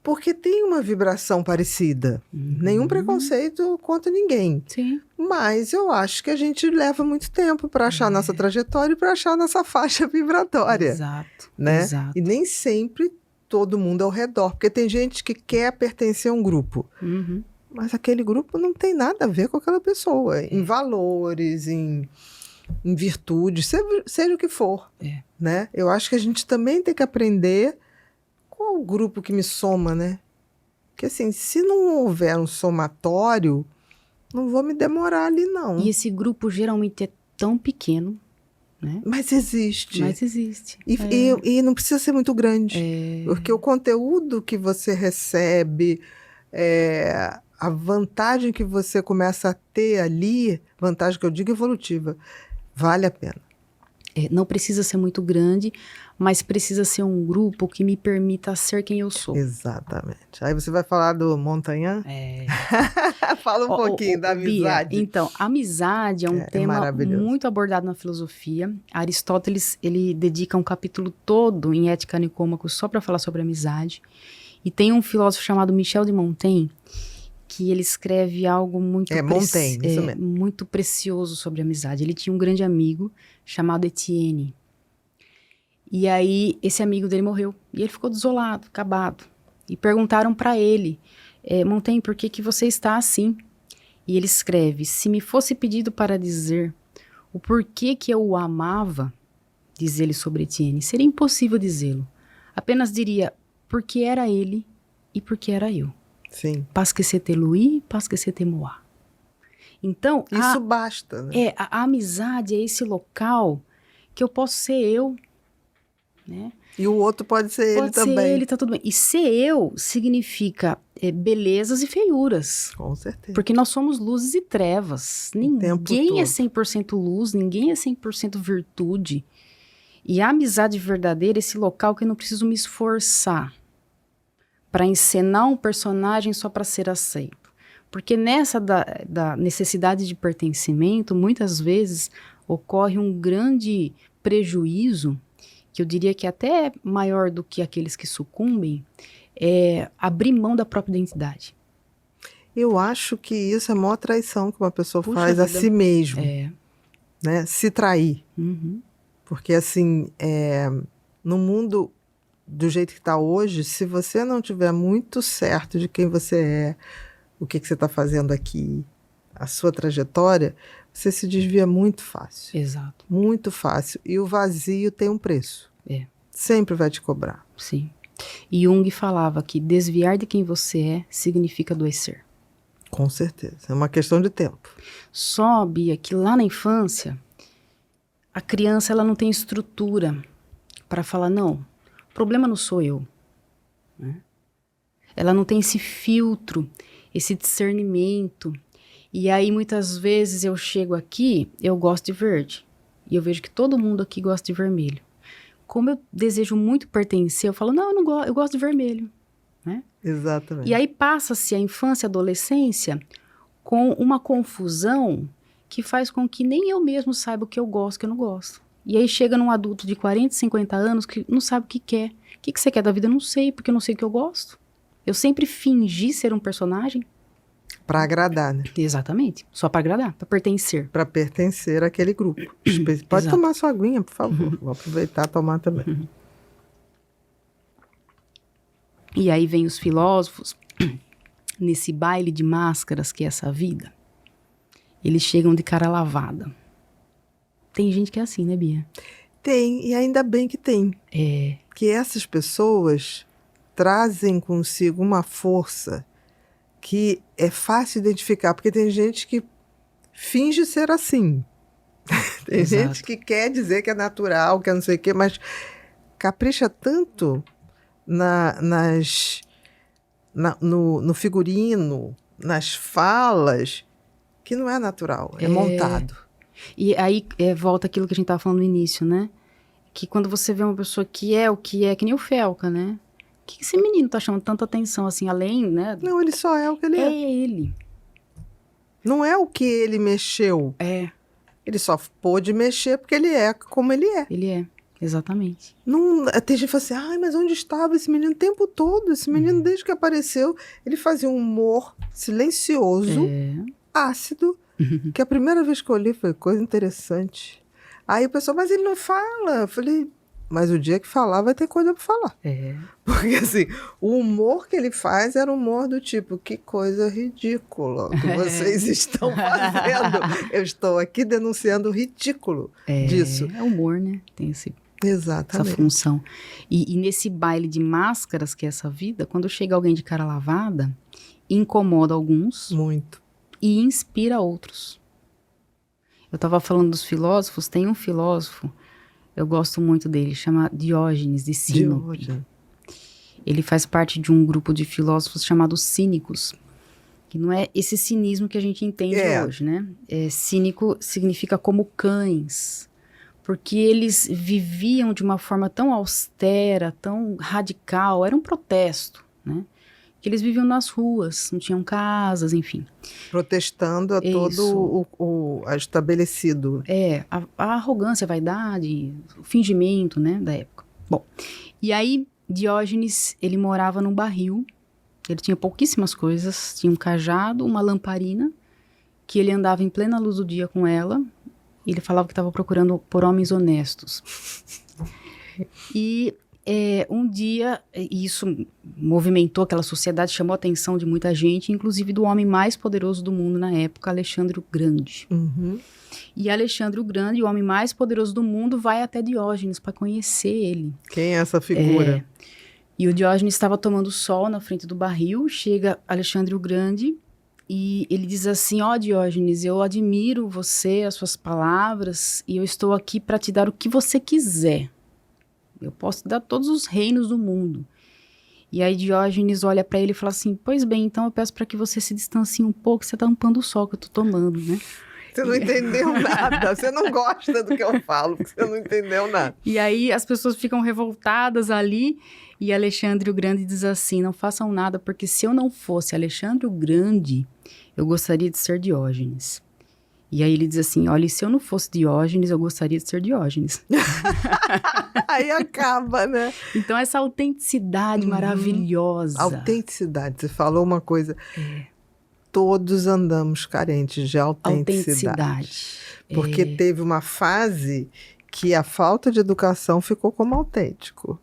Porque tem uma vibração parecida. Nenhum preconceito contra ninguém. Sim. Mas eu acho que a gente leva muito tempo para achar nossa trajetória e para achar nossa faixa vibratória. Exato. Né? Exato. E nem sempre todo mundo ao redor. Porque tem gente que quer pertencer a um grupo. Uhum. Mas aquele grupo não tem nada a ver com aquela pessoa. Em valores, em virtudes, seja o que for. Né? Eu acho que a gente também tem que aprender qual o grupo que me soma, né? Porque assim, se não houver um somatório, não vou me demorar ali, não. E esse grupo geralmente é tão pequeno, né? Mas existe. Mas existe. E não precisa ser muito grande. Porque o conteúdo que você recebe, a vantagem que você começa a ter ali, vantagem que eu digo evolutiva, vale a pena. Não precisa ser muito grande, mas precisa ser um grupo que me permita ser quem eu sou. Exatamente. Aí você vai falar do Montanha? Fala um pouquinho da amizade. Bia, então, amizade é um tema muito abordado na filosofia. Aristóteles, ele dedica um capítulo todo em Ética Nicômaco só para falar sobre amizade. E tem um filósofo chamado Michel de Montaigne, que ele escreve algo muito, muito precioso sobre amizade. Ele tinha um grande amigo chamado Etienne. E aí, esse amigo dele morreu. E ele ficou desolado, acabado. E perguntaram para ele, Montaigne, por que você está assim? E ele escreve, se me fosse pedido para dizer o porquê que eu o amava, diz ele sobre Etienne, seria impossível dizê-lo. Apenas diria, porque era ele e porque era eu. Sim. Parce que c'était lui, parce que c'était moi. Então, isso basta, né? A amizade é esse local que eu posso ser eu, né? E o outro pode ser ele também. Pode ser ele, tá tudo bem. E ser eu significa belezas e feiuras. Com certeza. Porque nós somos luzes e trevas. Ninguém é 100% luz, ninguém é 100% virtude. E a amizade verdadeira é esse local que eu não preciso me esforçar para encenar um personagem só para ser aceito. Porque nessa da necessidade de pertencimento, muitas vezes ocorre um grande prejuízo, que eu diria que até é maior do que aqueles que sucumbem, é abrir mão da própria identidade. Eu acho que isso é a maior traição que uma pessoa faz a si mesma. Né? Se trair. Uhum. Porque assim, no mundo do jeito que está hoje, se você não tiver muito certo de quem você é, o que você está fazendo aqui, a sua trajetória, você se desvia muito fácil. Exato. Muito fácil. E o vazio tem um preço. Sempre vai te cobrar. Sim. E Jung falava que desviar de quem você é significa adoecer. Com certeza. É uma questão de tempo. Só, Bia, que lá na infância, a criança ela não tem estrutura para falar, não, o problema não sou eu. Né? Ela não tem esse filtro, esse discernimento. E aí, muitas vezes, eu chego aqui, eu gosto de verde. E eu vejo que todo mundo aqui gosta de vermelho. Como eu desejo muito pertencer, eu falo, não, eu não gosto, eu gosto de vermelho. Né? Exatamente. E aí passa-se a infância e a adolescência com uma confusão que faz com que nem eu mesmo saiba o que eu gosto e o que eu não gosto. E aí chega num adulto de 40, 50 anos que não sabe o que quer. O que você quer da vida? Eu não sei, porque eu não sei o que eu gosto. Eu sempre fingi ser um personagem. Para agradar, né? Exatamente. Só para agradar, para pertencer. Para pertencer àquele grupo. Pode Exato. tomar sua aguinha, por favor. Vou aproveitar e tomar também. E aí vem os filósofos, nesse baile de máscaras que é essa vida, eles chegam de cara lavada. Tem gente que é assim, né, Bia? Tem, e ainda bem que tem. Que essas pessoas trazem consigo uma força que é fácil identificar, porque tem gente que finge ser assim. Tem Exato. gente que quer dizer que é natural, que é não sei o quê, mas capricha tanto no figurino, nas falas, que não é natural, é montado. E aí volta aquilo que a gente estava falando no início, né? Que quando você vê uma pessoa que é o que é, que nem o Felca, né? O que esse menino tá chamando tanta atenção, assim, além, né? Não, ele só é o que ele é. É ele. Não é o que ele mexeu. Ele só pôde mexer porque ele é como ele é. Ele é, exatamente. Não, tem gente que fala assim, ai, mas onde estava esse menino o tempo todo? Esse menino, desde que apareceu, ele fazia um humor silencioso, ácido, que a primeira vez que eu li foi coisa interessante. Aí o pessoal, mas ele não fala. Eu falei, mas o dia que falar vai ter coisa para falar. Porque assim, o humor que ele faz era um humor do tipo, que coisa ridícula que vocês estão fazendo. Eu estou aqui denunciando o ridículo disso. É humor, né? Tem essa função. E nesse baile de máscaras que é essa vida, quando chega alguém de cara lavada, incomoda alguns. Muito. E inspira outros. Eu estava falando dos filósofos, tem um filósofo, eu gosto muito dele, chama Diógenes de Sinope. Ele faz parte de um grupo de filósofos chamados cínicos, que não é esse cinismo que a gente entende hoje, né? Cínico significa como cães, porque eles viviam de uma forma tão austera, tão radical, era um protesto, né? Que eles viviam nas ruas, não tinham casas, enfim. Protestando a todo o estabelecido. A arrogância, a vaidade, o fingimento, né, da época. Bom, e aí Diógenes, ele morava num barril, ele tinha pouquíssimas coisas, tinha um cajado, uma lamparina, que ele andava em plena luz do dia com ela, e ele falava que estava procurando por homens honestos. E um dia, isso movimentou aquela sociedade, chamou a atenção de muita gente, inclusive do homem mais poderoso do mundo na época, Alexandre o Grande. E Alexandre o Grande, o homem mais poderoso do mundo, vai até Diógenes para conhecer ele. Quem é essa figura? E o Diógenes estava tomando sol na frente do barril, chega Alexandre o Grande e ele diz assim, Diógenes, eu admiro você, as suas palavras, e eu estou aqui para te dar o que você quiser. Eu posso te dar todos os reinos do mundo. E aí Diógenes olha para ele e fala assim, pois bem, então eu peço para que você se distancie um pouco, você está tampando o sol que eu estou tomando, né? Você não entendeu nada, você não gosta do que eu falo, porque você não entendeu nada. E aí as pessoas ficam revoltadas ali, e Alexandre o Grande diz assim, não façam nada, porque se eu não fosse Alexandre o Grande, eu gostaria de ser Diógenes. E aí ele diz assim, olha, se eu não fosse Diógenes, eu gostaria de ser Diógenes. Aí acaba, né? Então essa autenticidade maravilhosa. Autenticidade, você falou uma coisa. Todos andamos carentes de autenticidade. Porque teve uma fase que a falta de educação ficou como autêntico.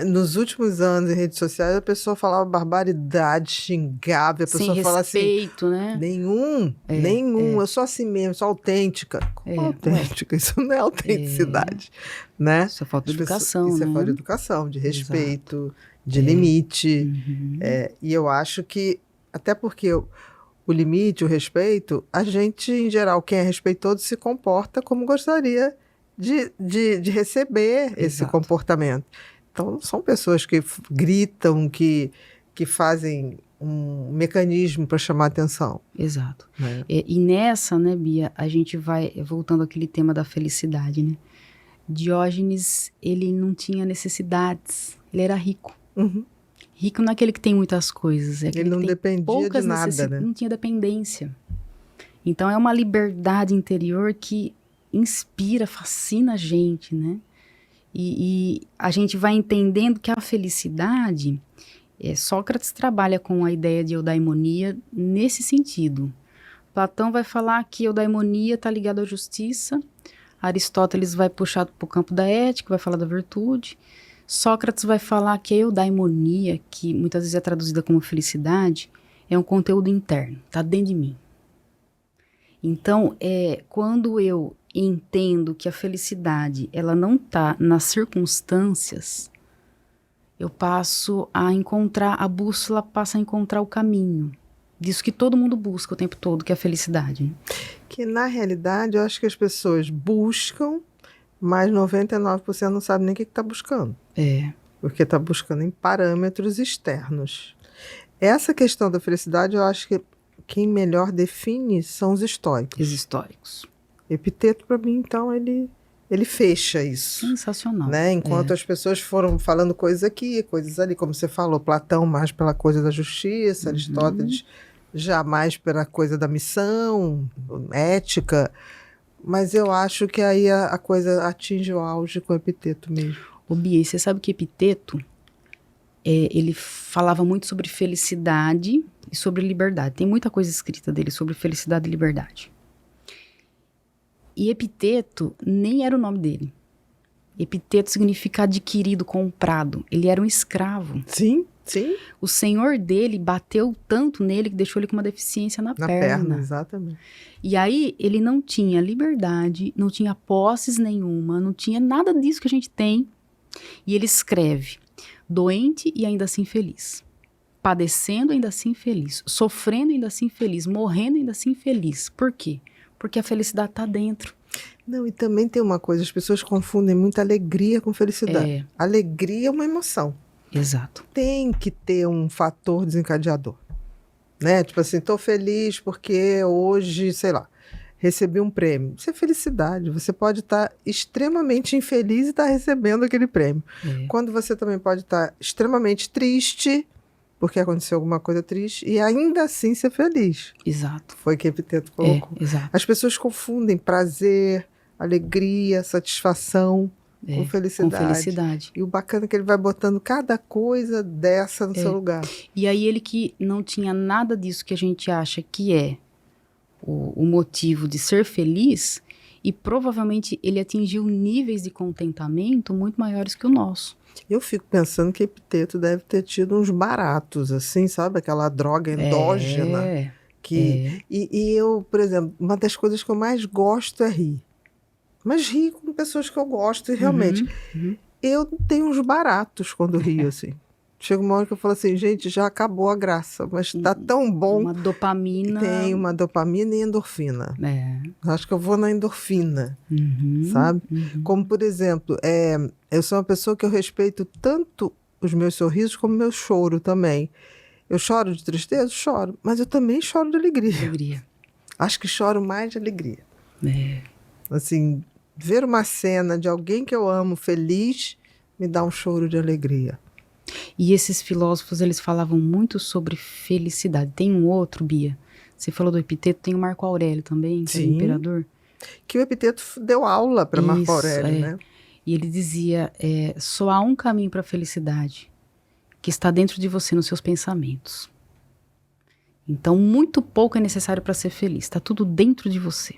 Nos últimos anos, em redes sociais, a pessoa falava barbaridade, xingava, a pessoa falava assim... Sem respeito, né? Nenhum. Eu sou assim mesmo, sou autêntica. Como autêntica? Isso não é autenticidade, né? Isso é falta de educação, Isso né? é falta de educação, de respeito, de limite. E eu acho que, até porque o limite, o respeito, a gente, em geral, quem é respeitoso se comporta como gostaria de receber esse comportamento. Então, são pessoas que gritam, que fazem um mecanismo para chamar atenção. Exato. E nessa, né, Bia, a gente vai voltando àquele tema da felicidade, né? Diógenes, ele não tinha necessidades, ele era rico. Rico não é aquele que tem muitas coisas, é aquele ele não que tem dependia poucas de nada, né? Não tinha dependência. Então, é uma liberdade interior que inspira, fascina a gente, né? E a gente vai entendendo que a felicidade, Sócrates trabalha com a ideia de eudaimonia nesse sentido. Platão vai falar que eudaimonia está ligada à justiça, Aristóteles vai puxar para o campo da ética, vai falar da virtude. Sócrates vai falar que a eudaimonia, que muitas vezes é traduzida como felicidade, é um conteúdo interno, está dentro de mim. Então, quando eu entendo que a felicidade ela não está nas circunstâncias, eu passo a encontrar, a bússola passa a encontrar o caminho. Disso que todo mundo busca o tempo todo, que é a felicidade. Que, na realidade, eu acho que as pessoas buscam, mas 99% não sabe nem o que está buscando. Porque está buscando em parâmetros externos. Essa questão da felicidade, eu acho que quem melhor define são os estoicos. Os estoicos. Epiteto, para mim, então, ele fecha isso. Sensacional. Né? Enquanto as pessoas foram falando coisas aqui, coisas ali, como você falou, Platão mais pela coisa da justiça, Aristóteles jamais pela coisa da missão, ética, mas eu acho que aí a coisa atinge o auge com o Epiteto mesmo. Ô Bia, você sabe que Epiteto, ele falava muito sobre felicidade e sobre liberdade. Tem muita coisa escrita dele sobre felicidade e liberdade. E Epiteto nem era o nome dele. Epiteto significa adquirido, comprado. Ele era um escravo. Sim, sim. O senhor dele bateu tanto nele que deixou ele com uma deficiência na perna. Exatamente. E aí ele não tinha liberdade, não tinha posses nenhuma, não tinha nada disso que a gente tem. E ele escreve, doente e ainda assim feliz. Padecendo ainda assim feliz. Sofrendo ainda assim feliz. Morrendo ainda assim feliz. Por quê? Porque a felicidade está dentro. Não, e também tem uma coisa, as pessoas confundem muito alegria com felicidade. Alegria é uma emoção. Exato. Tem que ter um fator desencadeador. Né? Tipo assim, estou feliz porque hoje, sei lá, recebi um prêmio. Isso é felicidade. Você pode estar extremamente infeliz e estar recebendo aquele prêmio. Quando você também pode estar extremamente triste porque aconteceu alguma coisa triste, e ainda assim ser feliz. Exato. Foi o que Epiteto colocou. Exato. As pessoas confundem prazer, alegria, satisfação com felicidade. Com felicidade. E o bacana é que ele vai botando cada coisa dessa no seu lugar. E aí ele que não tinha nada disso que a gente acha que é o motivo de ser feliz, e provavelmente ele atingiu níveis de contentamento muito maiores que o nosso. Eu fico pensando que Epiteto deve ter tido uns baratos, assim, sabe? Aquela droga endógena. E eu, por exemplo, uma das coisas que eu mais gosto é rir. Mas rir com pessoas que eu gosto, e realmente. Eu tenho uns baratos quando rio, assim. Chega uma hora que eu falo assim, gente, já acabou a graça, mas tá tão bom. Uma dopamina. Tem uma dopamina e endorfina. Acho que eu vou na endorfina, sabe? Como, por exemplo, eu sou uma pessoa que eu respeito tanto os meus sorrisos como o meu choro também. Eu choro de tristeza? Choro. Mas eu também choro de alegria. Acho que choro mais de alegria. Assim, ver uma cena de alguém que eu amo feliz me dá um choro de alegria. E esses filósofos, eles falavam muito sobre felicidade. Tem um outro, Bia, você falou do Epiteto, tem o Marco Aurélio também, que é o imperador. Que o Epiteto deu aula para Marco Aurélio, né? E ele dizia, só há um caminho para a felicidade, que está dentro de você, nos seus pensamentos. Então, muito pouco é necessário para ser feliz, está tudo dentro de você.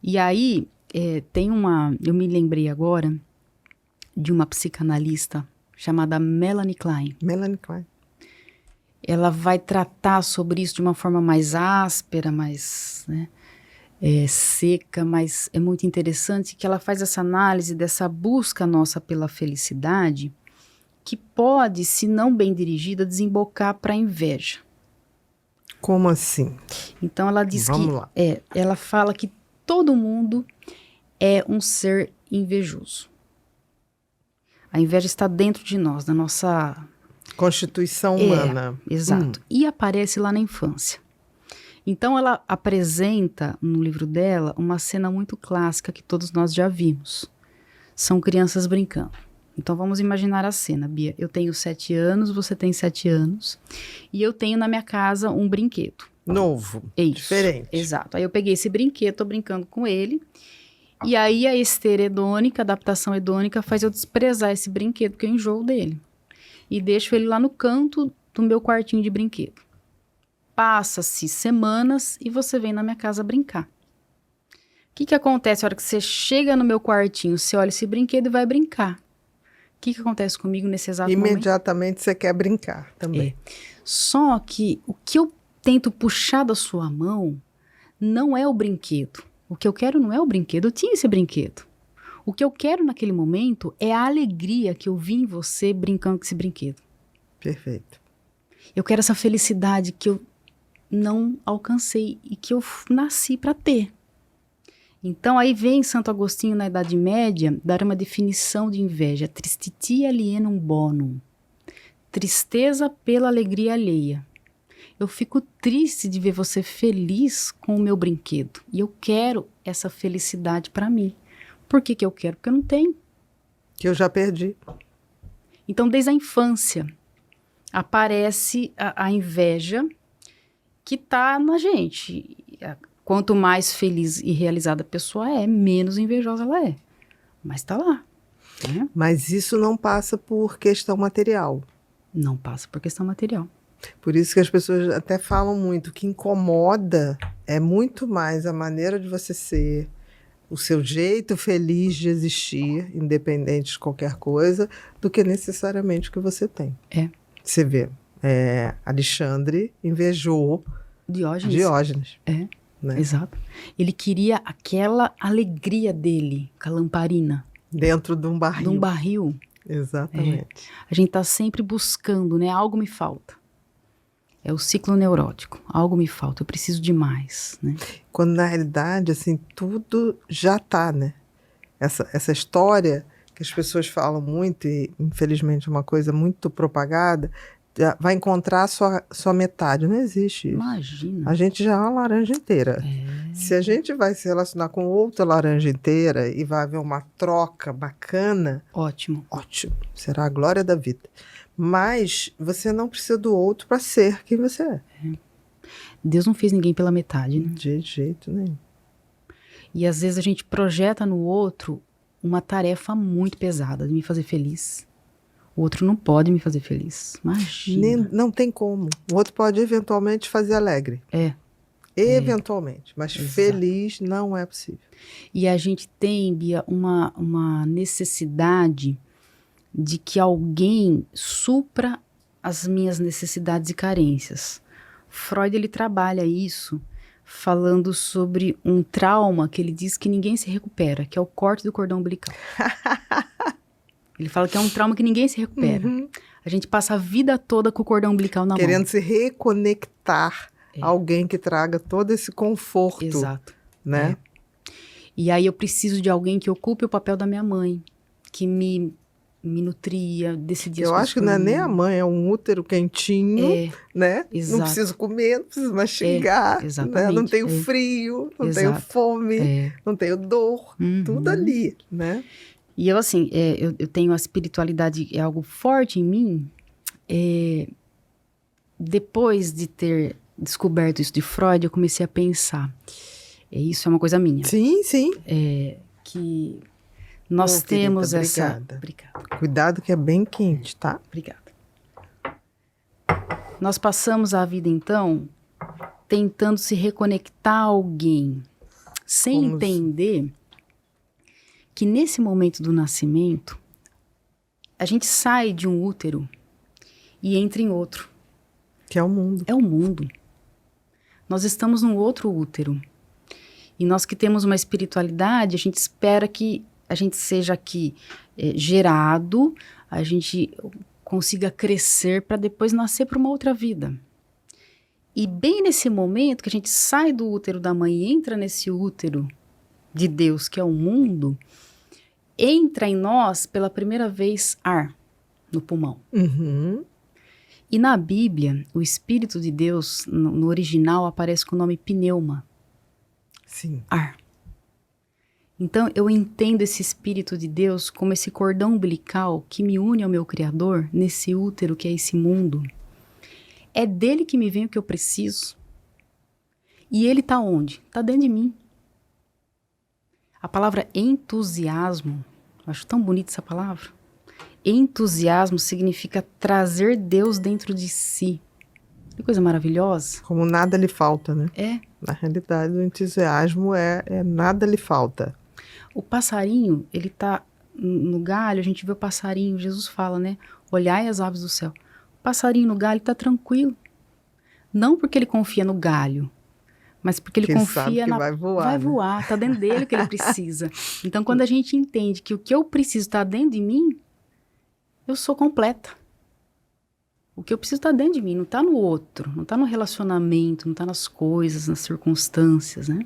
E aí, eu me lembrei agora de uma psicanalista chamada Melanie Klein. Melanie Klein. Ela vai tratar sobre isso de uma forma mais áspera, mais seca, mas é muito interessante que ela faz essa análise dessa busca nossa pela felicidade, que pode, se não bem dirigida, desembocar para a inveja. Como assim? Então ela diz ela fala que todo mundo é um ser invejoso. A inveja está dentro de nós, da nossa constituição humana. Exato. E aparece lá na infância. Então ela apresenta no livro dela uma cena muito clássica que todos nós já vimos. São crianças brincando. Então vamos imaginar a cena, Bia. Eu tenho 7 anos, você tem 7 anos. E eu tenho na minha casa um brinquedo. Novo, diferente. Exato. Aí eu peguei esse brinquedo, tô brincando com ele. E aí a esteira hedônica, a adaptação hedônica, faz eu desprezar esse brinquedo, porque eu enjoo dele. e deixo ele lá no canto do meu quartinho de brinquedo. Passa-se semanas e você vem na minha casa brincar. O que acontece na hora que você chega no meu quartinho, você olha esse brinquedo e vai brincar? O que acontece comigo nesse exato momento? Imediatamente você quer brincar também. Só que o que eu tento puxar da sua mão não é o brinquedo. O que eu quero não é o brinquedo, eu tinha esse brinquedo. O que eu quero naquele momento é a alegria que eu vi em você brincando com esse brinquedo. Perfeito. Eu quero essa felicidade que eu não alcancei e que eu nasci para ter. Então aí vem Santo Agostinho na Idade Média dar uma definição de inveja. Tristitia alienum bonum. Tristeza pela alegria alheia. Eu fico triste de ver você feliz com o meu brinquedo. E eu quero essa felicidade para mim. Por que eu quero? Porque eu não tenho. Que eu já perdi. Então, desde a infância, aparece a inveja que está na gente. Quanto mais feliz e realizada a pessoa é, menos invejosa ela é. Mas está lá. Né? Mas isso não passa por questão material. Não passa por questão material. Por isso que as pessoas até falam muito, que incomoda é muito mais a maneira de você ser, o seu jeito feliz de existir, independente de qualquer coisa, do que necessariamente o que você tem. Você vê, Alexandre invejou Diógenes. Né? Exato. Ele queria aquela alegria dele, com a lamparina. Dentro de um barril. De um barril. Exatamente. A gente está sempre buscando, né? Algo me falta. É o ciclo neurótico. Algo me falta, eu preciso de mais, né? Quando na realidade, assim, tudo já está, né? Essa história que as pessoas falam muito, e infelizmente é uma coisa muito propagada, vai encontrar a sua metade. Não existe isso. Imagina. A gente já é uma laranja inteira. Se a gente vai se relacionar com outra laranja inteira e vai haver uma troca bacana... Ótimo. Será a glória da vida. Mas você não precisa do outro para ser quem você é. Deus não fez ninguém pela metade, né? De jeito nenhum. E às vezes a gente projeta no outro uma tarefa muito pesada de me fazer feliz. O outro não pode me fazer feliz. Imagina. Não tem como. O outro pode eventualmente fazer alegre. Eventualmente. Mas Exato. Feliz não é possível. E a gente tem, Bia, uma necessidade de que alguém supra as minhas necessidades e carências. Freud, ele trabalha isso falando sobre um trauma que ele diz que ninguém se recupera, que é o corte do cordão umbilical. Ele fala que é um trauma que ninguém se recupera. A gente passa a vida toda com o cordão umbilical na mão. Querendo se reconectar a alguém que traga todo esse conforto. Exato. Né? E aí eu preciso de alguém que ocupe o papel da minha mãe, que me nutria, decidia as Eu coisas acho que por não é mim. nem a mãe, é um útero quentinho, né? Exato. Não preciso comer, não preciso mastigar, né? Não tenho frio, não tenho fome, não tenho dor, tudo ali, né? E eu, assim, eu tenho a espiritualidade, é algo forte em mim. Depois de ter descoberto isso de Freud, eu comecei a pensar. Isso é uma coisa minha. Sim. Que nós temos querida, essa... Obrigada. Cuidado que é bem quente, tá? Obrigada. Nós passamos a vida, então, tentando se reconectar a alguém, sem entender que nesse momento do nascimento, a gente sai de um útero e entra em outro. Que é o mundo. É o mundo. Nós estamos num outro útero. E nós que temos uma espiritualidade, a gente espera que a gente seja aqui gerado, a gente consiga crescer para depois nascer para uma outra vida. E bem nesse momento que a gente sai do útero da mãe e entra nesse útero de Deus, que é o mundo, entra em nós pela primeira vez ar no pulmão. E na Bíblia, o Espírito de Deus, no original, aparece com o nome pneuma. Sim. Ar. Então, eu entendo esse Espírito de Deus como esse cordão umbilical que me une ao meu Criador, nesse útero que é esse mundo. É dele que me vem o que eu preciso. E ele está onde? Está dentro de mim. A palavra entusiasmo, eu acho tão bonita essa palavra. Entusiasmo significa trazer Deus dentro de si. Que coisa maravilhosa. Como nada lhe falta, né? É. Na realidade, o entusiasmo é nada lhe falta. O passarinho, ele tá no galho, a gente vê o passarinho, Jesus fala, né? Olhai as aves do céu. O passarinho no galho tá tranquilo. Não porque ele confia no galho, mas porque ele confia na... vai voar, tá dentro dele o que ele precisa. Então, quando a gente entende que o que eu preciso tá dentro de mim, eu sou completa. O que eu preciso tá dentro de mim, não tá no outro, não tá no relacionamento, não tá nas coisas, nas circunstâncias, né?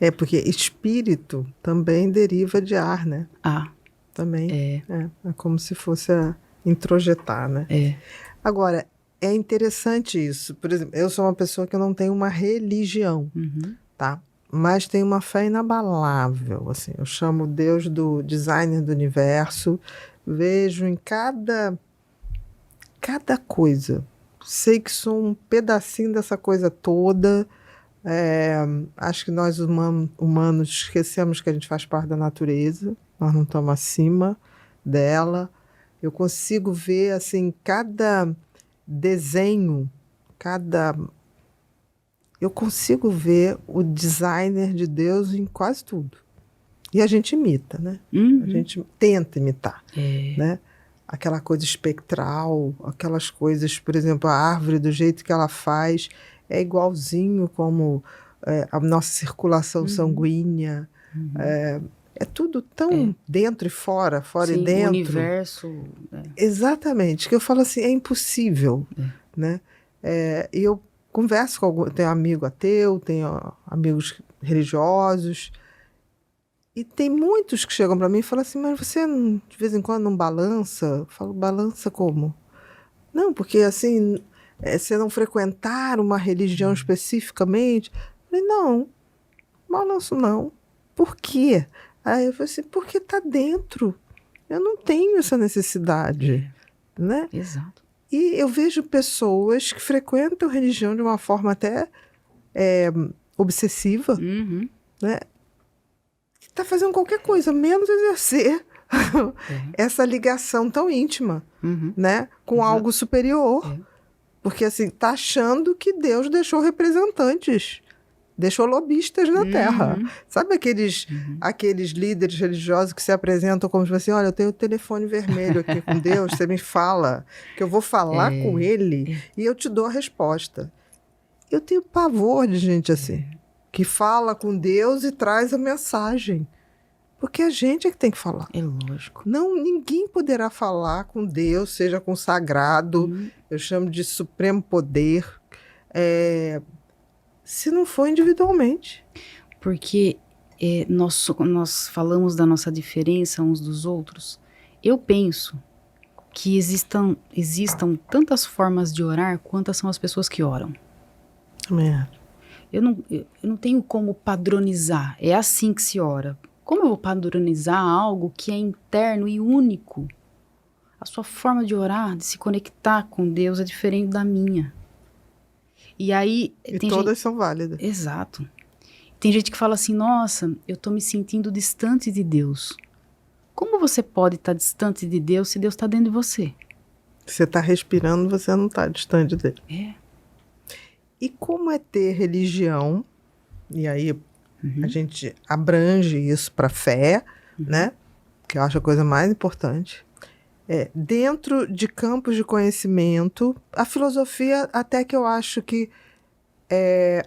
É porque espírito também deriva de ar, né? Também. É como se fosse introjetar, né? Agora, é interessante isso. Por exemplo, eu sou uma pessoa que não tem uma religião, tá? Mas tem uma fé inabalável, assim. Eu chamo Deus do designer do universo, vejo em cada coisa. Sei que sou um pedacinho dessa coisa toda. Acho que nós humanos esquecemos que a gente faz parte da natureza. Nós não estamos acima dela. Eu consigo ver, assim, cada desenho, eu consigo ver o designer de Deus em quase tudo. E a gente imita, né? A gente tenta imitar, né? Aquela coisa espectral, aquelas coisas, por exemplo, a árvore, do jeito que ela faz, é igualzinho como a nossa circulação sanguínea. É tudo tão dentro e fora e dentro. O universo. Exatamente, que eu falo assim, é impossível, né? E eu converso com tenho amigo ateu, tenho amigos religiosos, e tem muitos que chegam para mim e falam assim, mas você de vez em quando não balança? Eu falo, balança como? Não, porque assim, você não frequentar uma religião especificamente? Eu falei, não balanço não. Por quê? Aí eu falei assim, porque está dentro. Eu não tenho essa necessidade, né? Exato. E eu vejo pessoas que frequentam religião de uma forma até obsessiva, né? Que está fazendo qualquer coisa, menos exercer essa ligação tão íntima, né? Com algo superior. Porque assim, está achando que Deus deixou representantes. Deixou lobistas na Terra. Sabe aqueles líderes religiosos que se apresentam como assim, olha, eu tenho o telefone vermelho aqui com Deus, você me fala, que eu vou falar com ele e eu te dou a resposta. Eu tenho pavor de gente assim, que fala com Deus e traz a mensagem. Porque a gente é que tem que falar. É lógico. Não, ninguém poderá falar com Deus, seja com sagrado, eu chamo de supremo poder, se não for individualmente. Porque nós falamos da nossa diferença uns dos outros. Eu penso que existam tantas formas de orar quantas são as pessoas que oram. Eu não tenho como padronizar. É assim que se ora. Como eu vou padronizar algo que é interno e único? A sua forma de orar, de se conectar com Deus é diferente da minha. E aí... todas são válidas. Exato. Tem gente que fala assim, nossa, eu tô me sentindo distante de Deus. Como você pode estar distante de Deus se Deus está dentro de você? Você está respirando, você não está distante dele. E como é ter religião, e aí a gente abrange isso para fé, né? Que eu acho a coisa mais importante. Dentro de campos de conhecimento, a filosofia, até que eu acho que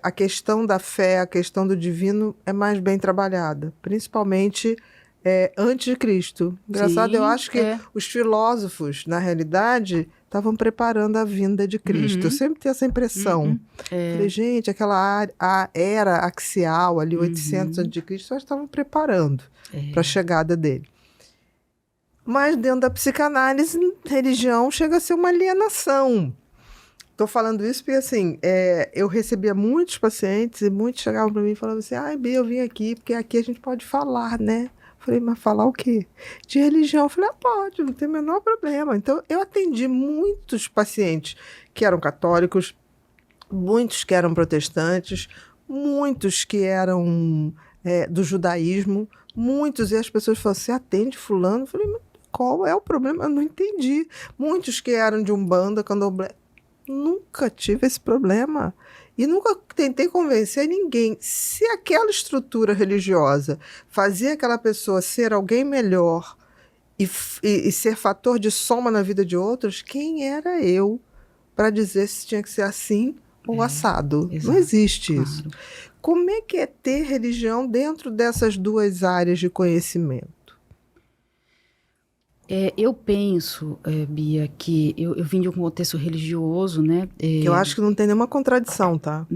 a questão da fé, a questão do divino é mais bem trabalhada, principalmente antes de Cristo. Engraçado, eu acho que os filósofos, na realidade, estavam preparando a vinda de Cristo. Eu sempre tenho essa impressão. Falei, gente, aquela era axial, ali, 800 a.C., só estavam preparando para a chegada dele. Mas dentro da psicanálise, religião chega a ser uma alienação. Estou falando isso porque, assim, eu recebia muitos pacientes e muitos chegavam para mim e falavam assim, Bia, eu vim aqui porque aqui a gente pode falar, né? Falei, mas falar o quê? De religião. Eu falei, pode, não tem o menor problema. Então, eu atendi muitos pacientes que eram católicos, muitos que eram protestantes, muitos que eram do judaísmo, muitos, e as pessoas falavam, você atende fulano? Eu falei, qual é o problema? Eu não entendi. Muitos que eram de Umbanda, Candomblé, nunca tive esse problema. E nunca tentei convencer ninguém. Se aquela estrutura religiosa fazia aquela pessoa ser alguém melhor e ser fator de soma na vida de outros, quem era eu para dizer se tinha que ser assim ou assado? Exato, não existe claro. isso. Como é que é ter religião dentro dessas duas áreas de conhecimento? Eu penso, Bia, que eu vim de um contexto religioso, né? Eu acho que não tem nenhuma contradição, tá?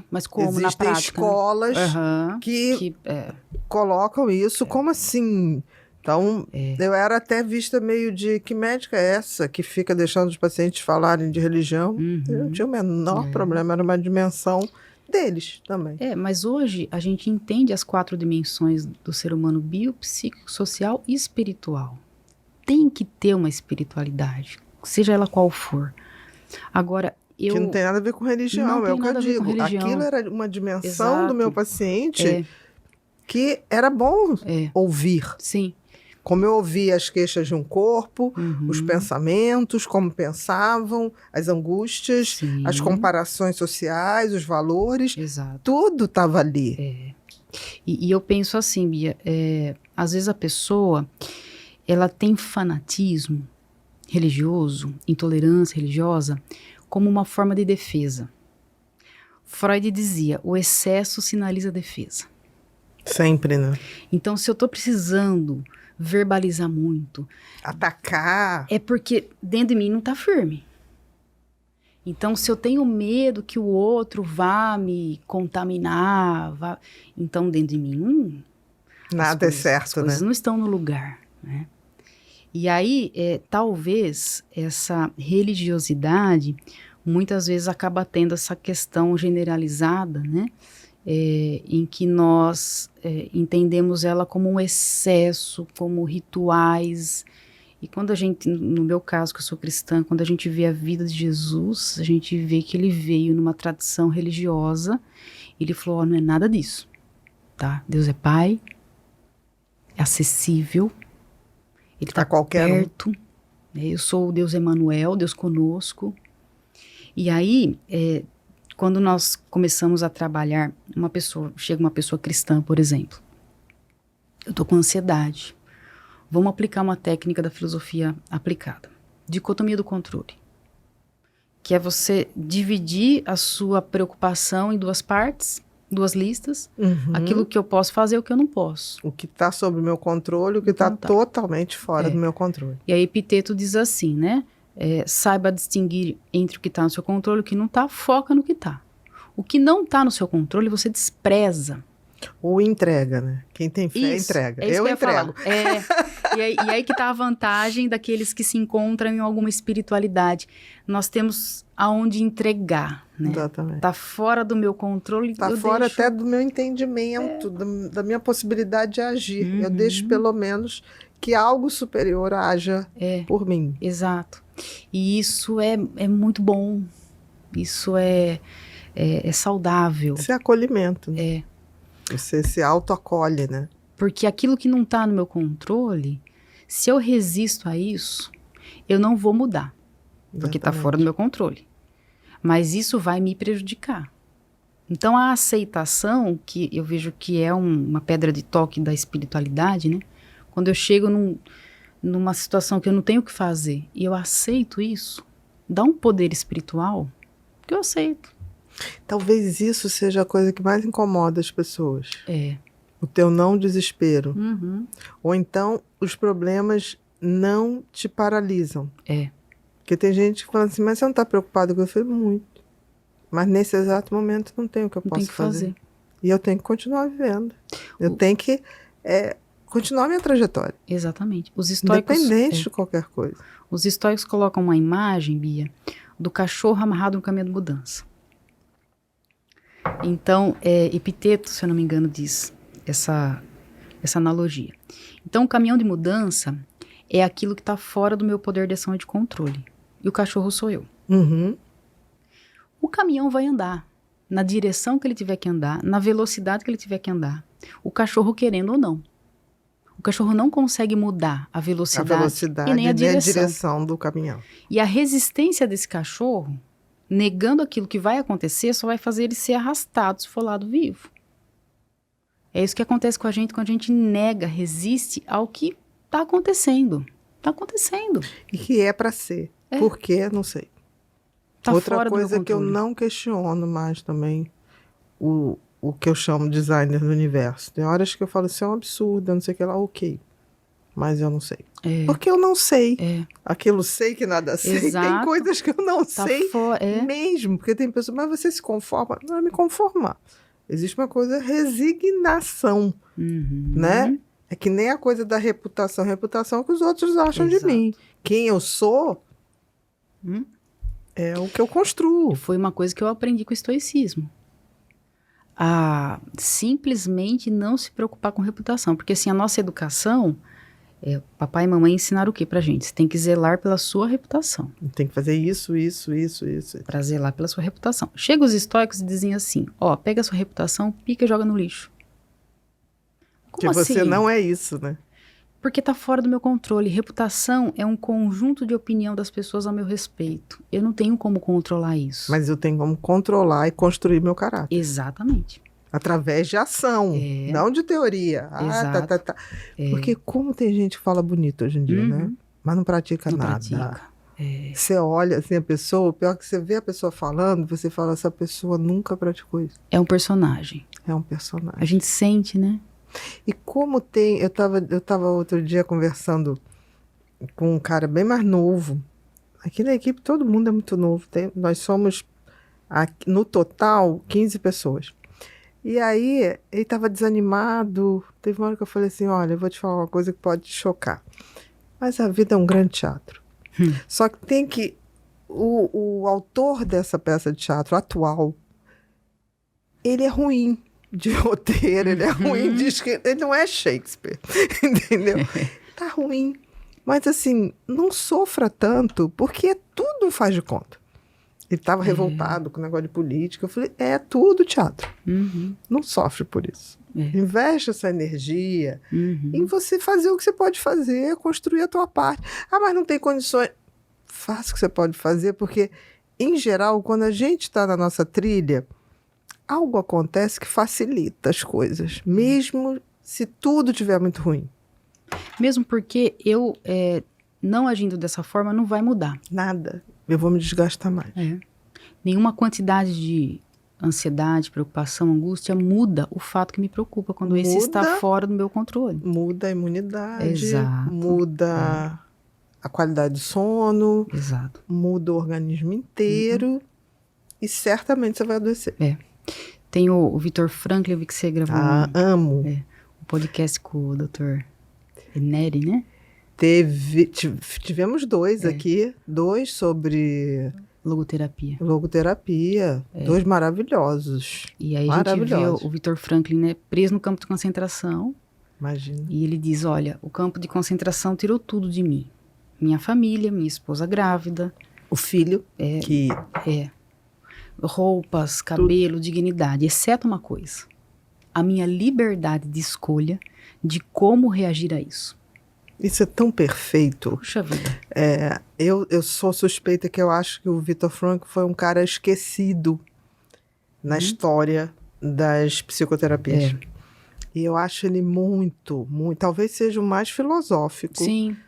Mas como na existem prática, escolas né? que colocam isso como assim. Então, eu era até vista meio de que médica é essa que fica deixando os pacientes falarem de religião? Eu não tinha o menor problema, era uma dimensão deles também. Mas hoje a gente entende as 4 dimensões do ser humano: bio, psíquico, social e espiritual. Tem que ter uma espiritualidade, seja ela qual for. Agora, que não tem nada a ver com religião, é o que eu digo. Aquilo era uma dimensão do meu paciente que era bom ouvir. Sim. Como eu ouvia as queixas de um corpo, os pensamentos, como pensavam, as angústias, as comparações sociais, os valores, tudo estava ali. E eu penso assim, Bia, às vezes a pessoa, ela tem fanatismo religioso, intolerância religiosa, como uma forma de defesa. Freud dizia, o excesso sinaliza defesa. Sempre, né? Então, se eu estou precisando verbalizar muito, atacar, é porque dentro de mim não está firme. Então, se eu tenho medo que o outro vá me contaminar, então dentro de mim nada é certo, as coisas não estão no lugar, né? E aí, talvez essa religiosidade muitas vezes acaba tendo essa questão generalizada, né? Em que nós entendemos ela como um excesso, como rituais. E quando a gente, no meu caso, que eu sou cristã, quando a gente vê a vida de Jesus, a gente vê que ele veio numa tradição religiosa. Ele falou, não é nada disso, tá? Deus é Pai, é acessível, ele está perto. Eu sou o Deus Emanuel, Deus conosco. E aí, quando nós começamos a trabalhar, chega uma pessoa cristã, por exemplo, eu estou com ansiedade, vamos aplicar uma técnica da filosofia aplicada, dicotomia do controle, que é você dividir a sua preocupação em 2 partes, 2 listas, aquilo que eu posso fazer e o que eu não posso. O que está sob o meu controle, o que está totalmente fora do meu controle. E aí Epiteto diz assim, né? Saiba distinguir entre o que está no seu controle e o que não está, foca no que está. O que não está no seu controle, você despreza. Ou entrega, né? Quem tem fé entrega. Eu entrego. E aí que está a vantagem daqueles que se encontram em alguma espiritualidade. Nós temos aonde entregar, né? Exatamente. Está fora do meu controle. Está fora até do meu entendimento, da minha possibilidade de agir. Eu deixo pelo menos que algo superior haja por mim. Exato. E isso é muito bom. Isso é saudável. Isso é acolhimento. Né? Você se autoacolhe, né? Porque aquilo que não está no meu controle, se eu resisto a isso, eu não vou mudar. Porque está fora do meu controle. Mas isso vai me prejudicar. Então, a aceitação, que eu vejo que é uma pedra de toque da espiritualidade, né? Quando eu chego numa situação que eu não tenho o que fazer e eu aceito isso, dá um poder espiritual que eu aceito. Talvez isso seja a coisa que mais incomoda as pessoas. O teu não desespero. Ou então, os problemas não te paralisam. Porque tem gente que fala assim, mas você não está preocupado com isso? Eu falei, muito. Mas nesse exato momento não tem o que eu posso fazer. E eu tenho que continuar vivendo. Eu tenho que continuar a minha trajetória. Exatamente. Os estoicos, independente de qualquer coisa. Os estoicos colocam uma imagem, Bia, do cachorro amarrado no caminho de mudança. Então, Epiteto, se eu não me engano, diz essa analogia. Então, o caminhão de mudança é aquilo que está fora do meu poder de ação e de controle. E o cachorro sou eu. O caminhão vai andar na direção que ele tiver que andar, na velocidade que ele tiver que andar. O cachorro querendo ou não. O cachorro não consegue mudar a velocidade e nem a direção do caminhão. E a resistência desse cachorro, negando aquilo que vai acontecer, só vai fazer ele ser arrastado se for lado vivo. É isso que acontece com a gente quando a gente nega, resiste ao que está acontecendo. Está acontecendo. E que é para ser. Por quê? Não sei. Tá Outra fora coisa do meu que eu não questiono mais também, o que eu chamo de designer do universo. Tem horas que eu falo, isso é um absurdo, não sei o que lá, ok. Mas eu não sei. Porque eu não sei. Aquilo sei que nada sei. Exato. Tem coisas que eu não sei mesmo. Porque tem pessoas, mas você se conforma? Não é me conformar. Existe uma coisa, resignação, né? É que nem a coisa da reputação. Reputação que os outros acham de mim. Quem eu sou é o que eu construo. Foi uma coisa que eu aprendi com o estoicismo. A simplesmente não se preocupar com reputação. Porque assim, a nossa educação, papai e mamãe ensinaram o que pra gente? Você tem que zelar pela sua reputação. Tem que fazer isso. Pra zelar pela sua reputação. Chega os estoicos e dizem assim, pega a sua reputação, pica e joga no lixo. Como assim? Você não é isso, né? Porque tá fora do meu controle. Reputação é um conjunto de opinião das pessoas ao meu respeito. Eu não tenho como controlar isso. Mas eu tenho como controlar e construir meu caráter. Exatamente. Através de ação, não de teoria. Exato. Porque como tem gente que fala bonito hoje em dia, né? Mas não pratica nada. Pratica. Você olha assim a pessoa, pior que você vê a pessoa falando, você fala, essa pessoa nunca praticou isso. É um personagem. É um personagem. A gente sente, né? E como tem... Eu tava outro dia conversando com um cara bem mais novo. Aqui na equipe todo mundo é muito novo. Nós somos, no total, 15 pessoas. E aí, ele estava desanimado. Teve uma hora que eu falei assim, olha, eu vou te falar uma coisa que pode te chocar. Mas a vida é um grande teatro. Só que tem que... O autor dessa peça de teatro atual, ele é ruim de roteiro, ele é ruim de escrita, ele não é Shakespeare, entendeu? Tá ruim. Mas assim, não sofra tanto, porque tudo faz de conta. Ele estava revoltado com o negócio de política. Eu falei, é tudo teatro. Não sofre por isso. Investe essa energia em você fazer o que você pode fazer, construir a tua parte. Mas não tem condições. Faça o que você pode fazer, porque, em geral, quando a gente está na nossa trilha, algo acontece que facilita as coisas, mesmo se tudo estiver muito ruim. Mesmo porque eu, não agindo dessa forma, não vai mudar. Nada. Eu vou me desgastar mais. Nenhuma quantidade de ansiedade, preocupação, angústia muda o fato que me preocupa quando esse está fora do meu controle. Muda a imunidade. Exato. Muda a qualidade do sono. Exato. Muda o organismo inteiro. E certamente você vai adoecer. Tem o Viktor Frankl, eu vi que você gravou amo. um podcast com o Dr. Neri, né? Tivemos dois aqui. 2 sobre... Logoterapia. 2 maravilhosos. E aí a gente vê o Viktor Frankl, né, preso no campo de concentração. Imagina. E ele diz, olha, o campo de concentração tirou tudo de mim. Minha família, minha esposa grávida. O filho. Roupas, cabelo, dignidade. Exceto uma coisa. A minha liberdade de escolha de como reagir a isso. Isso é tão perfeito. Puxa vida. Eu sou suspeita que eu acho que o Viktor Frankl foi um cara esquecido na história das psicoterapias. E eu acho ele muito, talvez seja o mais filosófico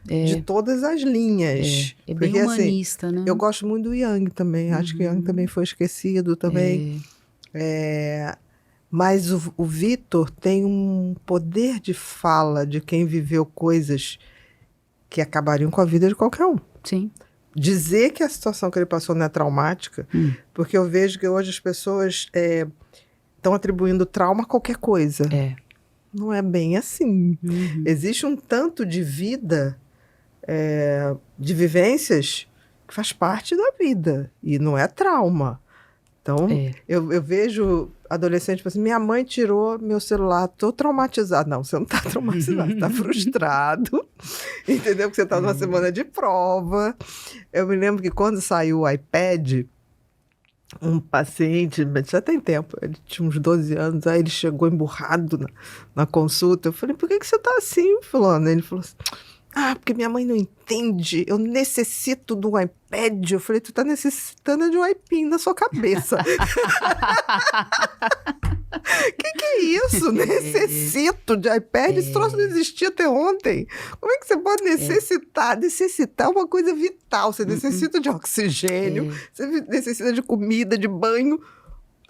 de todas as linhas. É bem porque, humanista, assim, né? Eu gosto muito do Jung também. Acho que o Jung também foi esquecido também. Mas o Viktor tem um poder de fala de quem viveu coisas que acabariam com a vida de qualquer um. Sim. Dizer que a situação que ele passou não é traumática, porque eu vejo que hoje as pessoas estão atribuindo trauma a qualquer coisa. Não é bem assim. Existe um tanto de vida, de vivências, que faz parte da vida. E não é trauma. Então, eu vejo adolescente, tipo assim, minha mãe tirou meu celular, tô traumatizado. Não, você não tá traumatizado, você tá frustrado, entendeu? Porque você tá numa semana de prova. Eu me lembro que quando saiu o iPad, um paciente, mas já tem tempo, ele tinha uns 12 anos, aí ele chegou emburrado na consulta. Eu falei, por que você tá assim, fulano? Ele falou assim, porque minha mãe não entende, eu necessito de um iPad. Eu falei, tu tá necessitando de um iPin na sua cabeça. Que é isso? Necessito de iPad? Esse troço não existia até ontem. Como é que você pode necessitar? Necessitar é uma coisa vital. Você necessita de oxigênio, você necessita de comida, de banho.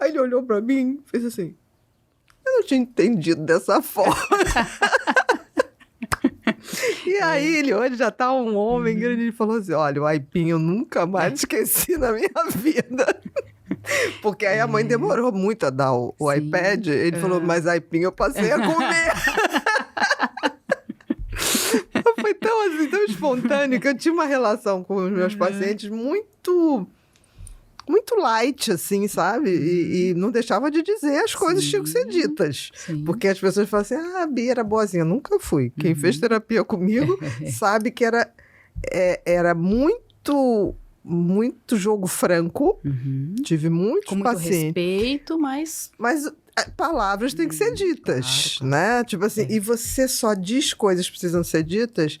Aí ele olhou pra mim e fez assim, eu não tinha entendido dessa forma. E aí, ele hoje já tá um homem grande, ele falou assim, olha, o aipim eu nunca mais esqueci na minha vida. Porque aí a mãe demorou muito a dar o iPad, ele falou, mas aipim eu passei a comer. Foi tão assim, tão espontâneo, que eu tinha uma relação com os meus pacientes muito light, assim, sabe? E não deixava de dizer as coisas que tinham que ser ditas. Sim. Porque as pessoas falam assim, a Bia era boazinha. Eu nunca fui. Quem fez terapia comigo sabe que era muito jogo franco. Tive muitos com muito pacientes. Respeito, mas palavras têm que ser ditas, claro. Né? Tipo assim, e você só diz coisas que precisam ser ditas,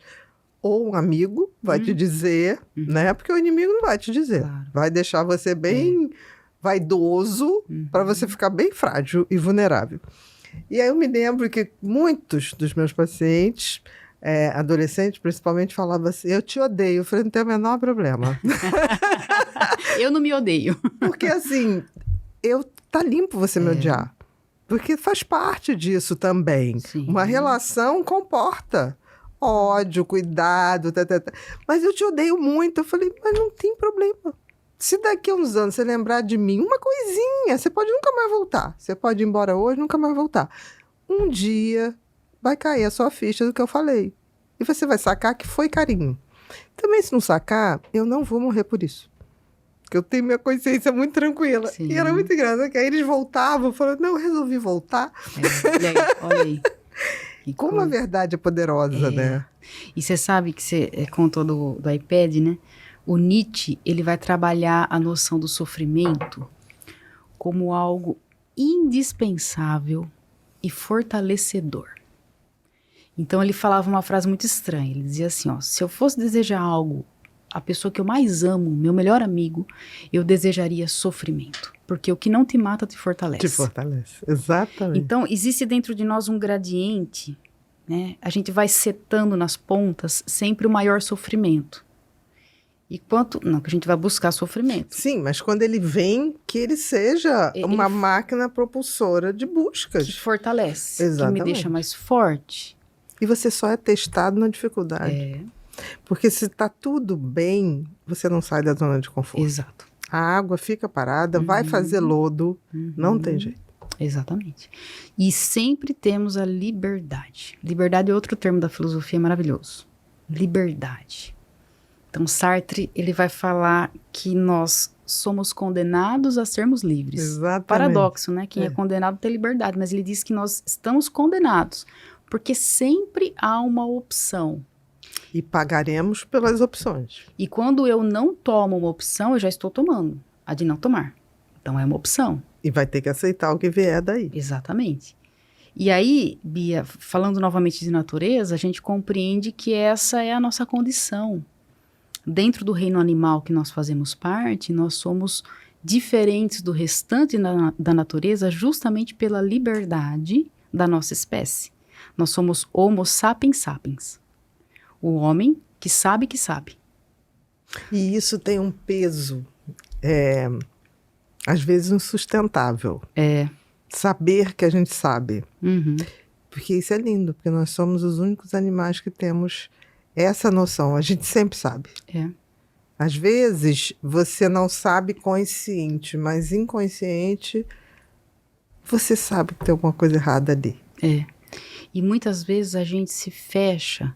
ou um amigo vai te dizer, né? Porque o inimigo não vai te dizer. Claro. Vai deixar você bem vaidoso para você ficar bem frágil e vulnerável. E aí eu me lembro que muitos dos meus pacientes, adolescentes principalmente, falavam assim, eu te odeio. Eu falei, não tem o menor problema. Eu não me odeio. Porque assim, tá limpo você me odiar. Porque faz parte disso também. Sim. Uma relação comporta ódio, cuidado, mas eu te odeio muito. Eu falei, mas não tem problema. Se daqui a uns anos você lembrar de mim, uma coisinha, você pode nunca mais voltar. Você pode ir embora hoje, nunca mais voltar. Um dia vai cair a sua ficha do que eu falei. E você vai sacar que foi carinho. Também, se não sacar, eu não vou morrer por isso. Porque eu tenho minha consciência muito tranquila. Sim. E era muito engraçado, que aí eles voltavam, falando, não, eu resolvi voltar. E aí, olha aí. Como a verdade é poderosa, né? E você sabe que você contou do iPad, né? O Nietzsche, ele vai trabalhar a noção do sofrimento como algo indispensável e fortalecedor. Então, ele falava uma frase muito estranha. Ele dizia assim, se eu fosse desejar algo, a pessoa que eu mais amo, meu melhor amigo, eu desejaria sofrimento. Porque o que não te mata te fortalece. Te fortalece, exatamente. Então, existe dentro de nós um gradiente, né? A gente vai setando nas pontas sempre o maior sofrimento. E não, que a gente vai buscar sofrimento. Sim, mas quando ele vem, que ele seja uma máquina propulsora de buscas. Que fortalece, exatamente. Que me deixa mais forte. E você só é testado na dificuldade. Porque se tá tudo bem, você não sai da zona de conforto. Exato. A água fica parada, vai fazer lodo, não tem jeito. Exatamente. E sempre temos a liberdade. Liberdade é outro termo da filosofia maravilhoso. Liberdade. Então, Sartre, ele vai falar que nós somos condenados a sermos livres. Exatamente. Paradoxo, né? Quem é condenado tem liberdade, mas ele diz que nós estamos condenados, porque sempre há uma opção. E pagaremos pelas opções. E quando eu não tomo uma opção, eu já estou tomando a de não tomar. Então, é uma opção. E vai ter que aceitar o que vier daí. Exatamente. E aí, Bia, falando novamente de natureza, a gente compreende que essa é a nossa condição. Dentro do reino animal que nós fazemos parte, nós somos diferentes do restante da natureza justamente pela liberdade da nossa espécie. Nós somos Homo sapiens sapiens. O homem que sabe que sabe. E isso tem um peso, às vezes insustentável. Saber que a gente sabe. Porque isso é lindo, porque nós somos os únicos animais que temos essa noção. A gente sempre sabe. Às vezes, você não sabe consciente, mas inconsciente, você sabe que tem alguma coisa errada ali. E muitas vezes a gente se fecha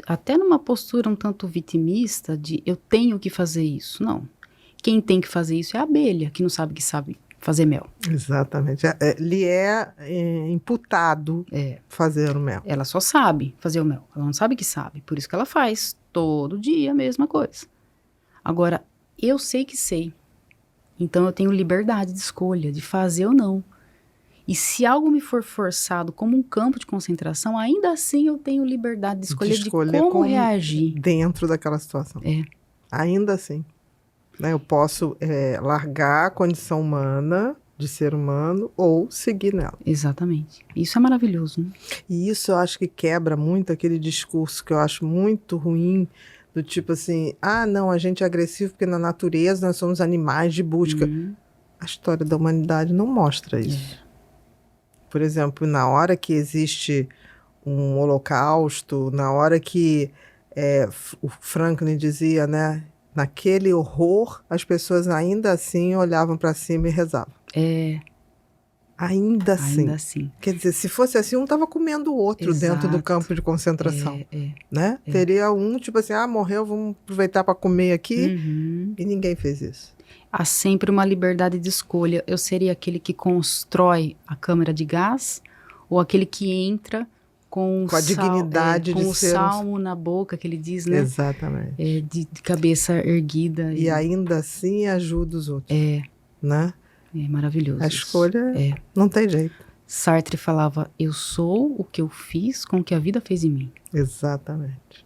até numa postura um tanto vitimista de eu tenho que fazer isso. Não. Quem tem que fazer isso é a abelha, que não sabe que sabe fazer mel. Exatamente. Lhe é imputado fazer o mel. Ela só sabe fazer o mel. Ela não sabe que sabe. Por isso que ela faz todo dia a mesma coisa. Agora, eu sei que sei. Então eu tenho liberdade de escolha, de fazer ou não. E se algo me for forçado como um campo de concentração, ainda assim eu tenho liberdade de escolher como reagir. Dentro daquela situação. Ainda assim. Né? Eu posso largar a condição humana, de ser humano, ou seguir nela. Exatamente. Isso é maravilhoso, né? E isso eu acho que quebra muito aquele discurso que eu acho muito ruim, do tipo assim, não, a gente é agressivo porque na natureza nós somos animais de busca. A história da humanidade não mostra isso. Por exemplo, na hora que existe um holocausto, na hora que o Franklin dizia, né, naquele horror, as pessoas ainda assim olhavam para cima e rezavam. Ainda assim. Quer dizer, se fosse assim, um estava comendo o outro dentro do campo de concentração. Né? Teria um, tipo assim, morreu, vamos aproveitar para comer aqui. E ninguém fez isso. Há sempre uma liberdade de escolha. Eu seria aquele que constrói a câmara de gás ou aquele que entra com a dignidade com o salmo na boca, que ele diz, né? Exatamente. De cabeça erguida. E ainda assim ajuda os outros. Né? É maravilhoso. A escolha não tem jeito. Sartre falava, eu sou o que eu fiz com o que a vida fez em mim. Exatamente.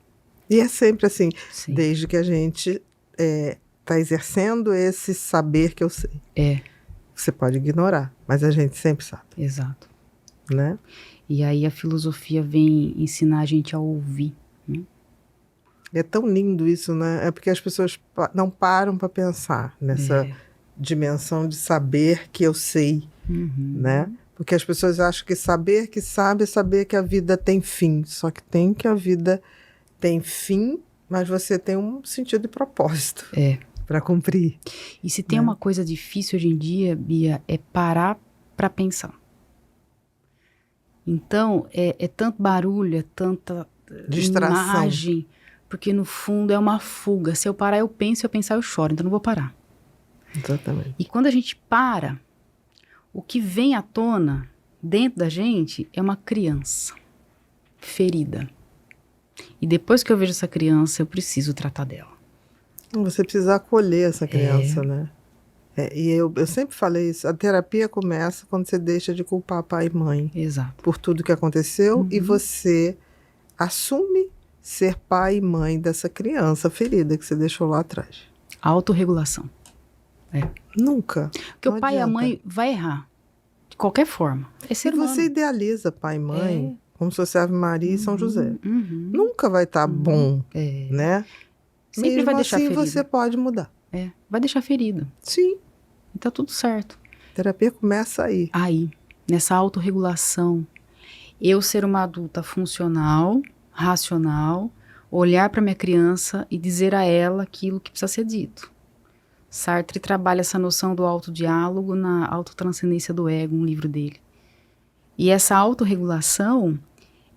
E é sempre assim, desde que a gente está exercendo esse saber que eu sei. Você pode ignorar, mas a gente sempre sabe. Exato. Né? E aí a filosofia vem ensinar a gente a ouvir. Né? É tão lindo isso, né? É porque as pessoas não param para pensar nessa dimensão de saber que eu sei, né? Porque as pessoas acham que saber que sabe é saber que a vida tem fim. Só que a vida tem fim, mas você tem um sentido e propósito para cumprir. E se tem uma coisa difícil hoje em dia, Bia, é parar para pensar. Então, é tanto barulho, é tanta distração. Imagem, porque no fundo é uma fuga. Se eu parar, eu penso, se eu pensar, eu choro, então não vou parar. Exatamente. E quando a gente para, o que vem à tona dentro da gente é uma criança ferida. E depois que eu vejo essa criança, eu preciso tratar dela. Você precisa acolher essa criança, né? E eu sempre falei isso, a terapia começa quando você deixa de culpar pai e mãe. Exato. Por tudo que aconteceu e você assume ser pai e mãe dessa criança ferida que você deixou lá atrás. Autorregulação. Nunca. Porque o pai e a mãe vai errar. De qualquer forma. É ser humano. Você idealiza pai e mãe como se fosse Ave Maria e São José. Nunca vai estar bom, né? Sempre mesmo vai deixar assim ferida. Você pode mudar. Vai deixar ferida. Sim. E tá tudo certo. A terapia começa aí. Aí, nessa autorregulação. Eu ser uma adulta funcional, racional, olhar para minha criança e dizer a ela aquilo que precisa ser dito. Sartre trabalha essa noção do autodiálogo na Autotranscendência do Ego, um livro dele. E essa autorregulação,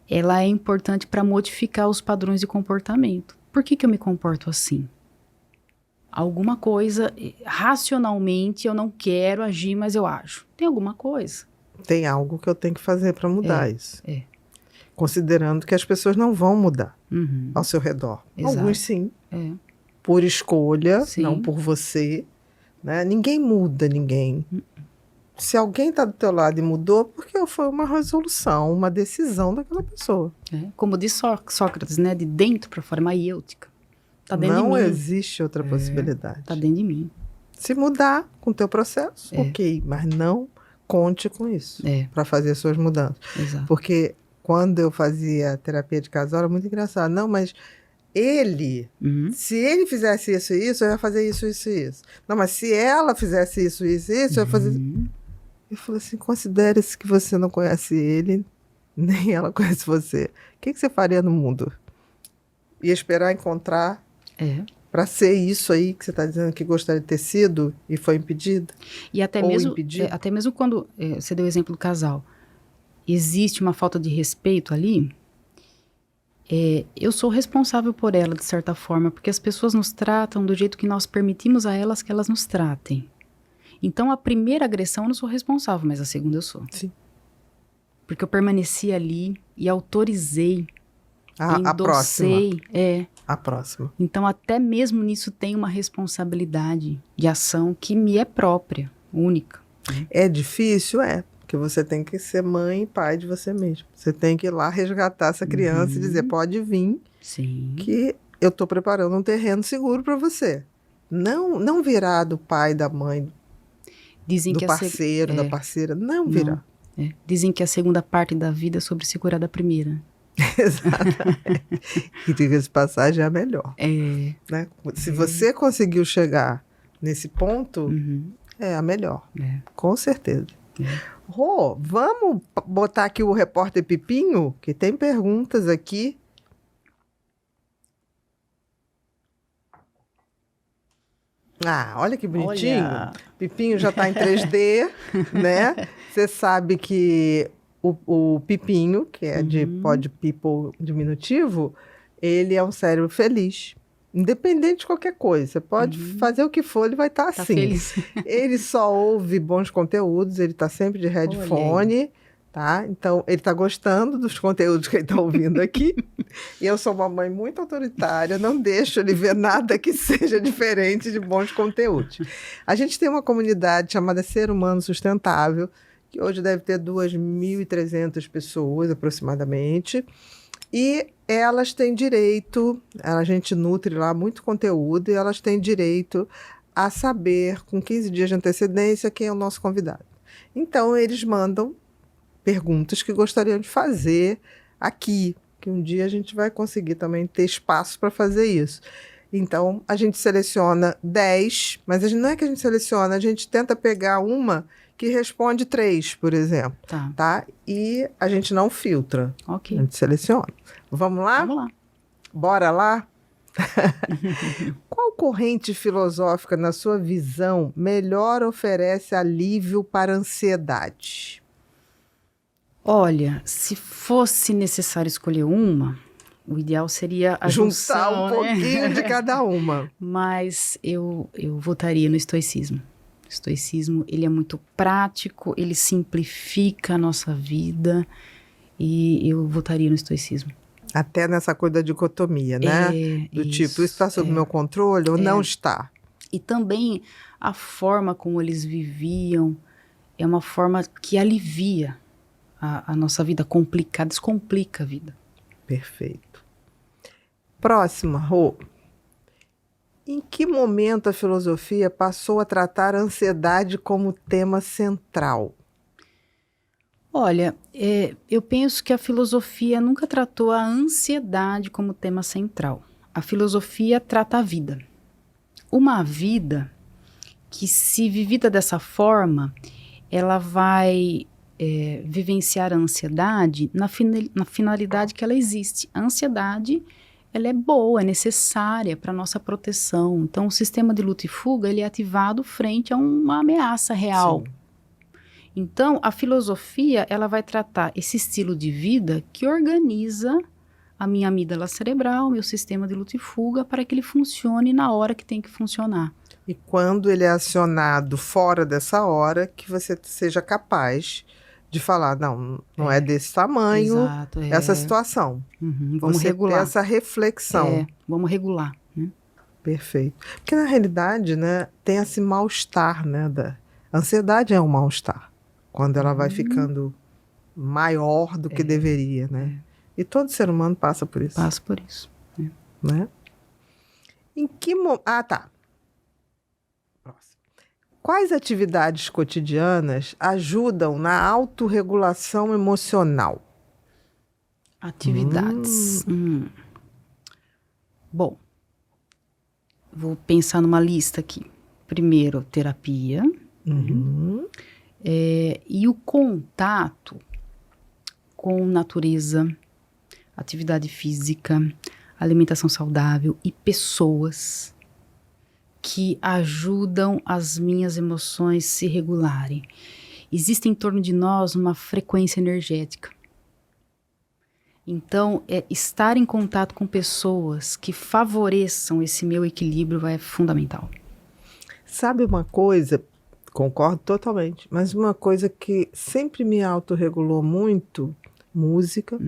ela é importante para modificar os padrões de comportamento. Por que eu me comporto assim? Alguma coisa, racionalmente, eu não quero agir, mas eu ajo. Tem alguma coisa. Tem algo que eu tenho que fazer para mudar isso. Considerando que as pessoas não vão mudar ao seu redor. Exato. Alguns sim. Por escolha, sim. Não por você. Né? Ninguém muda ninguém. Se alguém está do teu lado e mudou, porque foi uma resolução, uma decisão daquela pessoa. Como diz Sócrates, né? De dentro para fora, maiêutica. Tá dentro de mim. Não existe outra possibilidade. Tá dentro de mim. Se mudar com o teu processo, ok. Mas não conte com isso para fazer suas mudanças. Exato. Porque quando eu fazia terapia de casal, era muito engraçado. Não, mas se ele fizesse isso e isso, eu ia fazer isso, isso e isso. Não, mas se ela fizesse isso, isso e isso, eu ia fazer... Eu falei assim, considere-se que você não conhece ele, nem ela conhece você. O que você faria no mundo? Ia esperar encontrar para ser isso aí que você está dizendo que gostaria de ter sido e foi impedido? E até mesmo quando você deu o exemplo do casal, existe uma falta de respeito ali, eu sou responsável por ela, de certa forma, porque as pessoas nos tratam do jeito que nós permitimos a elas que elas nos tratem. Então, a primeira agressão eu não sou responsável, mas a segunda eu sou. Sim. Porque eu permaneci ali e autorizei, a próxima. a próxima. Então, até mesmo nisso tem uma responsabilidade de ação que me é própria, única. É difícil? É. Porque você tem que ser mãe e pai de você mesmo. Você tem que ir lá resgatar essa criança e dizer, pode vir, Sim. que eu estou preparando um terreno seguro para você. Não virar do pai, da mãe, Dizem do que parceiro, da parceira. Não virar. Dizem que a segunda parte da vida é sobre se curar da primeira. Exatamente. E diga-se de passagem, é a melhor. Né? Se você conseguiu chegar nesse ponto, é a melhor. Com certeza. Rô, vamos botar aqui o repórter Pipinho, que tem perguntas aqui. Ah, olha que bonitinho. Olha. Pipinho já está em 3D, né? Você sabe que o Pipinho, que é de Pod People diminutivo, ele é um cérebro feliz. Independente de qualquer coisa. Você pode fazer o que for, ele vai estar assim. Feliz. Ele só ouve bons conteúdos, ele está sempre de headphone, tá? Então, ele está gostando dos conteúdos que ele está ouvindo aqui. E eu sou uma mãe muito autoritária, não deixo ele ver nada que seja diferente de bons conteúdos. A gente tem uma comunidade chamada Ser Humano Sustentável, que hoje deve ter 2.300 pessoas aproximadamente. E elas têm direito, a gente nutre lá muito conteúdo, e elas têm direito a saber, com 15 dias de antecedência, quem é o nosso convidado. Então, eles mandam perguntas que gostariam de fazer aqui, que um dia a gente vai conseguir também ter espaço para fazer isso. Então, a gente seleciona 10, mas não é que a gente seleciona, a gente tenta pegar uma que responde 3, por exemplo. Tá? E a gente não filtra. Ok. A gente seleciona. Vamos lá? Vamos lá. Bora lá? Qual corrente filosófica, na sua visão, melhor oferece alívio para a ansiedade? Olha, se fosse necessário escolher uma, o ideal seria a juntar junção, um pouquinho de cada uma. Mas eu votaria no estoicismo. O estoicismo, ele é muito prático, ele simplifica a nossa vida e eu votaria no estoicismo. Até nessa coisa da dicotomia, né? Do tipo, isso está sob meu controle ou não está? E também a forma como eles viviam é uma forma que alivia a nossa vida complicada, descomplica a vida. Perfeito. Próxima, Rô. Em que momento a filosofia passou a tratar a ansiedade como tema central? Olha, eu penso que a filosofia nunca tratou a ansiedade como tema central. A filosofia trata a vida. Uma vida que, se vivida dessa forma, ela vai vivenciar a ansiedade na finalidade que ela existe. A ansiedade, ela é boa, é necessária para a nossa proteção. Então, o sistema de luta e fuga, ele é ativado frente a uma ameaça real. Sim. Então, a filosofia, ela vai tratar esse estilo de vida que organiza a minha amígdala cerebral, meu sistema de luta e fuga, para que ele funcione na hora que tem que funcionar. E quando ele é acionado fora dessa hora, que você seja capaz de falar, não é desse tamanho, exato, essa situação. Vamos você regular. Ter essa reflexão. Vamos regular. Perfeito. Porque, na realidade, né, tem esse mal-estar, né? A ansiedade é um mal-estar. Quando ela vai ficando maior do que deveria, né? E todo ser humano passa por isso. Passa por isso. Né? Em que momento... tá. Próximo. Quais atividades cotidianas ajudam na autorregulação emocional? Atividades. Bom, vou pensar numa lista aqui. Primeiro, terapia. E o contato com natureza, atividade física, alimentação saudável e pessoas que ajudam as minhas emoções se regularem. Existe em torno de nós uma frequência energética. Então, estar em contato com pessoas que favoreçam esse meu equilíbrio é fundamental. Sabe uma coisa... Concordo totalmente. Mas uma coisa que sempre me autorregulou muito, música.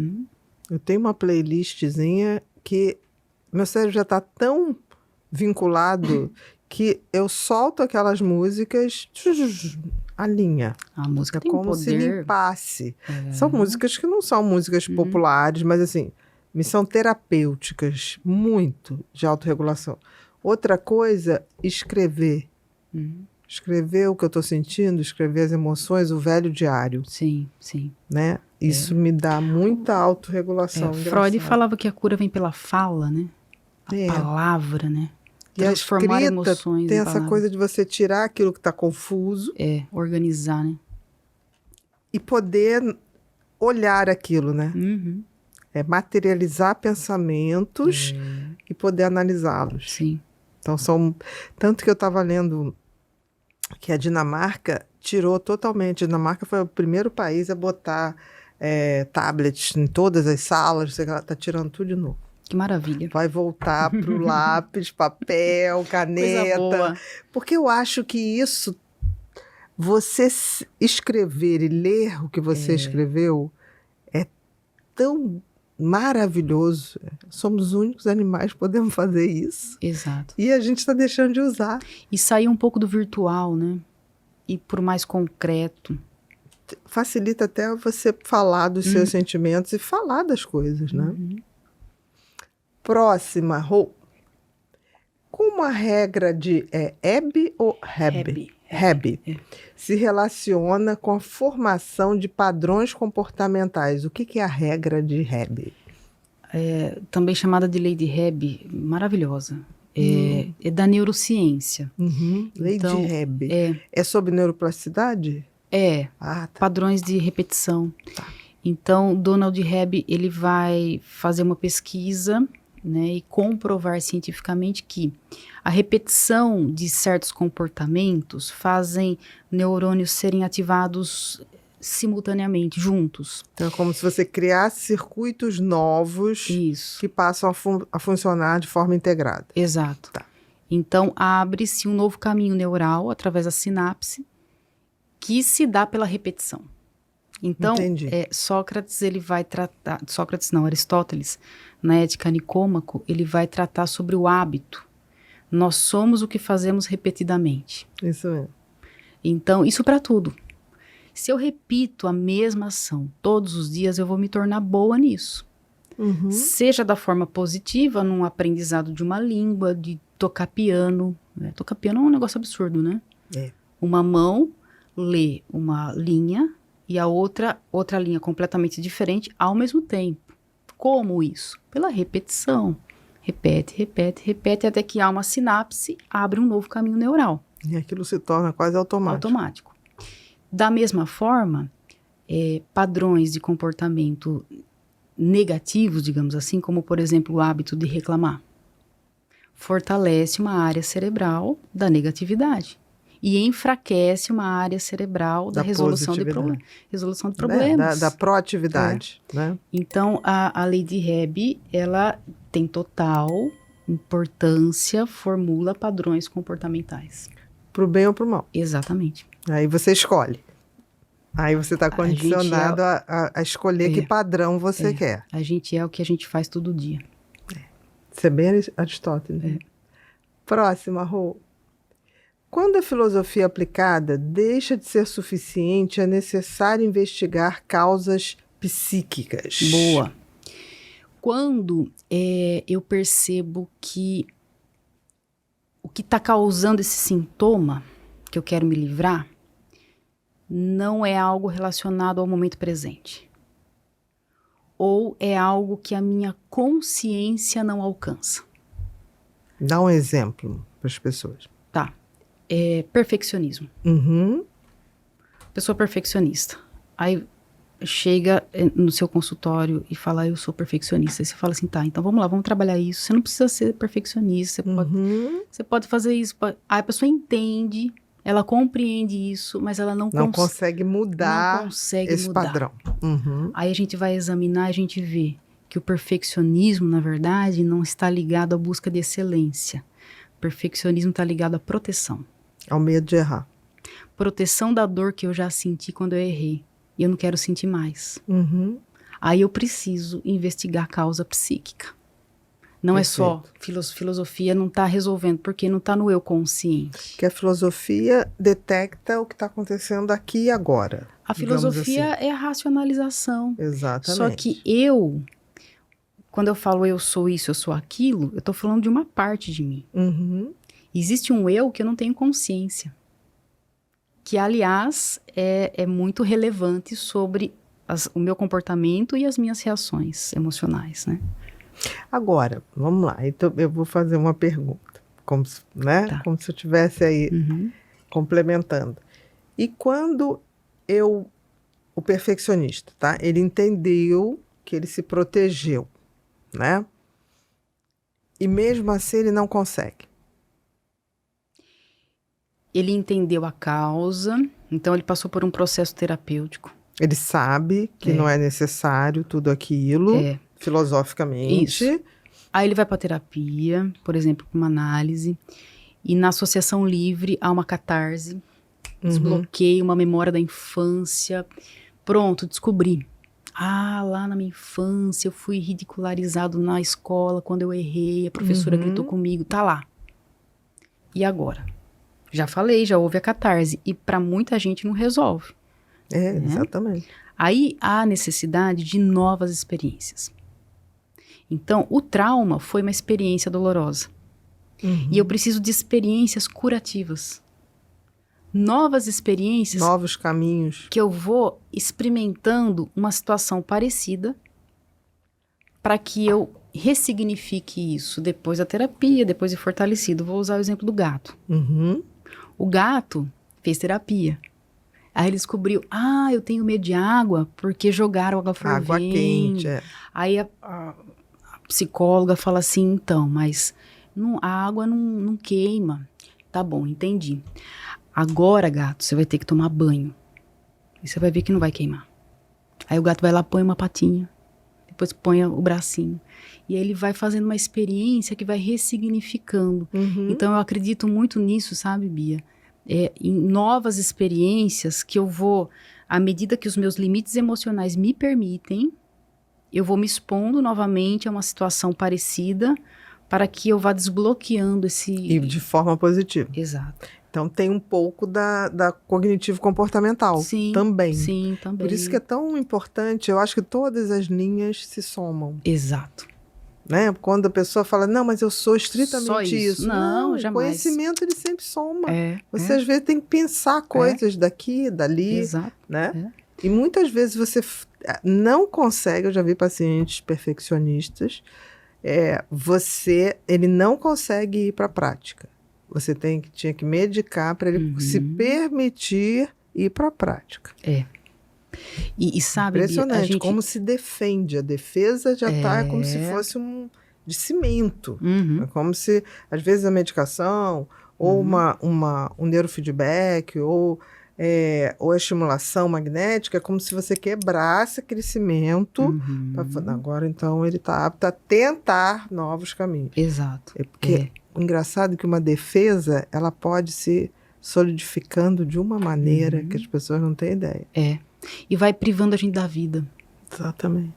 Eu tenho uma playlistzinha que meu cérebro já está tão vinculado que eu solto aquelas músicas, a linha. A música É tem um como se poder. limpasse. São músicas que não são músicas populares, mas assim, me são terapêuticas, muito de autorregulação. Outra coisa, escrever. Escrever o que eu estou sentindo, escrever as emoções, o velho diário, Sim, sim. né? Isso me dá muita autorregulação. Freud falava que a cura vem pela fala, né? A palavra, né? E a Transformar escrita emoções tem em essa palavras. coisa de você tirar aquilo que está confuso Organizar, né? e poder olhar aquilo, né? É materializar pensamentos e poder analisá-los. Sim. Então, tanto que eu estava lendo que a Dinamarca tirou totalmente. A Dinamarca foi o primeiro país a botar tablets em todas as salas. Ela está tirando tudo de novo. Que maravilha. Vai voltar para o lápis, papel, caneta. Coisa boa. Porque eu acho que isso, você escrever e ler o que você escreveu, é tão maravilhoso. Somos os únicos animais que podemos fazer isso. Exato. E a gente está deixando de usar. E sair um pouco do virtual, né? E por mais concreto. Facilita até você falar dos seus sentimentos e falar das coisas, né? Próxima, Rô. Como a regra de Hebb ou Hebb? Hebb. Se relaciona com a formação de padrões comportamentais. O que é a regra de Hebb? Também chamada de lei de Hebb, maravilhosa. É da neurociência. Lei de Hebb. É sobre neuroplasticidade? Tá. Padrões de repetição. Tá. Então, Donald Hebb, ele vai fazer uma pesquisa, né, e comprovar cientificamente que a repetição de certos comportamentos fazem neurônios serem ativados simultaneamente, juntos. Então, é como se você criasse circuitos novos que passam a funcionar de forma integrada. Exato. Tá. Então, abre-se um novo caminho neural através da sinapse que se dá pela repetição. Então, Sócrates, ele vai tratar... Aristóteles, na Ética Nicômaco, ele vai tratar sobre o hábito. Nós somos o que fazemos repetidamente. Isso mesmo. Então, isso para tudo. Se eu repito a mesma ação todos os dias, eu vou me tornar boa nisso. Seja da forma positiva, num aprendizado de uma língua, de tocar piano. Né? Tocar piano é um negócio absurdo, né? Uma mão lê uma linha e a outra linha completamente diferente ao mesmo tempo. Como isso? Pela repetição. Repete, repete, repete, até que há uma sinapse, abre um novo caminho neural. E aquilo se torna quase automático. Da mesma forma, padrões de comportamento negativos, digamos assim, como, por exemplo, o hábito de reclamar, fortalece uma área cerebral da negatividade e enfraquece uma área cerebral da resolução de problemas. Da proatividade. Né? Então, a lei de Hebb, ela tem total importância, formula padrões comportamentais. Para o bem ou para o mal. Exatamente. Aí você escolhe. Aí você está condicionado a escolher que padrão você quer. A gente é o que a gente faz todo dia. Isso é bem Aristóteles. Próxima, Rô. Quando a filosofia aplicada deixa de ser suficiente, é necessário investigar causas psíquicas. Boa. Quando eu percebo que o que está causando esse sintoma que eu quero me livrar não é algo relacionado ao momento presente. Ou é algo que a minha consciência não alcança. Dá um exemplo para as pessoas. Tá. Perfeccionismo. Pessoa perfeccionista. Aí chega no seu consultório e fala, eu sou perfeccionista. Aí você fala assim, tá, então vamos lá, vamos trabalhar isso. Você não precisa ser perfeccionista. Você pode fazer isso. Aí a pessoa entende, ela compreende isso, mas ela não consegue mudar esse padrão. Aí a gente vai examinar, a gente vê que o perfeccionismo, na verdade, não está ligado à busca de excelência. O perfeccionismo está ligado à proteção. Ao medo de errar. Proteção da dor que eu já senti quando eu errei. E eu não quero sentir mais. Aí eu preciso investigar a causa psíquica. Não Perfeito. é só filosofia, não está resolvendo, porque não está no eu consciente. Que a filosofia detecta o que está acontecendo aqui e agora. A filosofia é a racionalização. Exatamente. Só que quando eu falo eu sou isso, eu sou aquilo, eu estou falando de uma parte de mim. Uhum. Existe um eu que eu não tenho consciência. Que, aliás, é muito relevante sobre o meu comportamento e as minhas reações emocionais, né? Agora, vamos lá. Então, eu vou fazer uma pergunta, como se, né? Tá. Como se eu estivesse aí complementando. E quando o perfeccionista, tá? Ele entendeu que ele se protegeu, né? E mesmo assim ele não consegue. Ele entendeu a causa, então ele passou por um processo terapêutico. Ele sabe que não é necessário tudo aquilo, filosoficamente. Isso. Aí ele vai para terapia, por exemplo, para uma análise, e na associação livre há uma catarse, desbloqueio uma memória da infância. Pronto, descobri. Lá na minha infância eu fui ridicularizado na escola quando eu errei, a professora gritou comigo, tá lá. E agora? Já falei, já houve a catarse, e para muita gente não resolve. Exatamente. Aí há necessidade de novas experiências. Então, o trauma foi uma experiência dolorosa. E eu preciso de experiências curativas. Novas experiências. Novos caminhos. Que eu vou experimentando uma situação parecida para que eu ressignifique isso depois da terapia, depois de fortalecido. Vou usar o exemplo do gato. O gato fez terapia. Aí ele descobriu, eu tenho medo de água porque jogaram água fervendo. Água quente, Aí a psicóloga fala assim, então, mas a água não queima. Tá bom, entendi. Agora, gato, você vai ter que tomar banho. E você vai ver que não vai queimar. Aí o gato vai lá, põe uma patinha. Depois põe o bracinho. E aí ele vai fazendo uma experiência que vai ressignificando. Então eu acredito muito nisso, sabe, Bia? Em novas experiências que eu vou, à medida que os meus limites emocionais me permitem, eu vou me expondo novamente a uma situação parecida para que eu vá desbloqueando esse... E de forma positiva. Exato. Então tem um pouco da cognitivo-comportamental também. Sim, também. Por isso que é tão importante, eu acho que todas as linhas se somam. Exato. Né? Quando a pessoa fala, não, mas eu sou estritamente só isso. Não, jamais. O conhecimento, ele sempre soma. Você, É. às vezes, tem que pensar coisas daqui, dali. Exato. Né? E muitas vezes você não consegue, eu já vi pacientes perfeccionistas, ele não consegue ir para a prática. Você tinha que medicar para ele se permitir ir para a prática. E sabe, impressionante, Bia, como se defende. A defesa já está como se fosse de cimento. É como se, às vezes, a medicação, ou um neurofeedback, ou a estimulação magnética, é como se você quebrasse aquele cimento. Agora, então, ele está apto a tentar novos caminhos. Exato. Porque o engraçado é que uma defesa, ela pode se solidificando de uma maneira que as pessoas não têm ideia. E vai privando a gente da vida. Exatamente.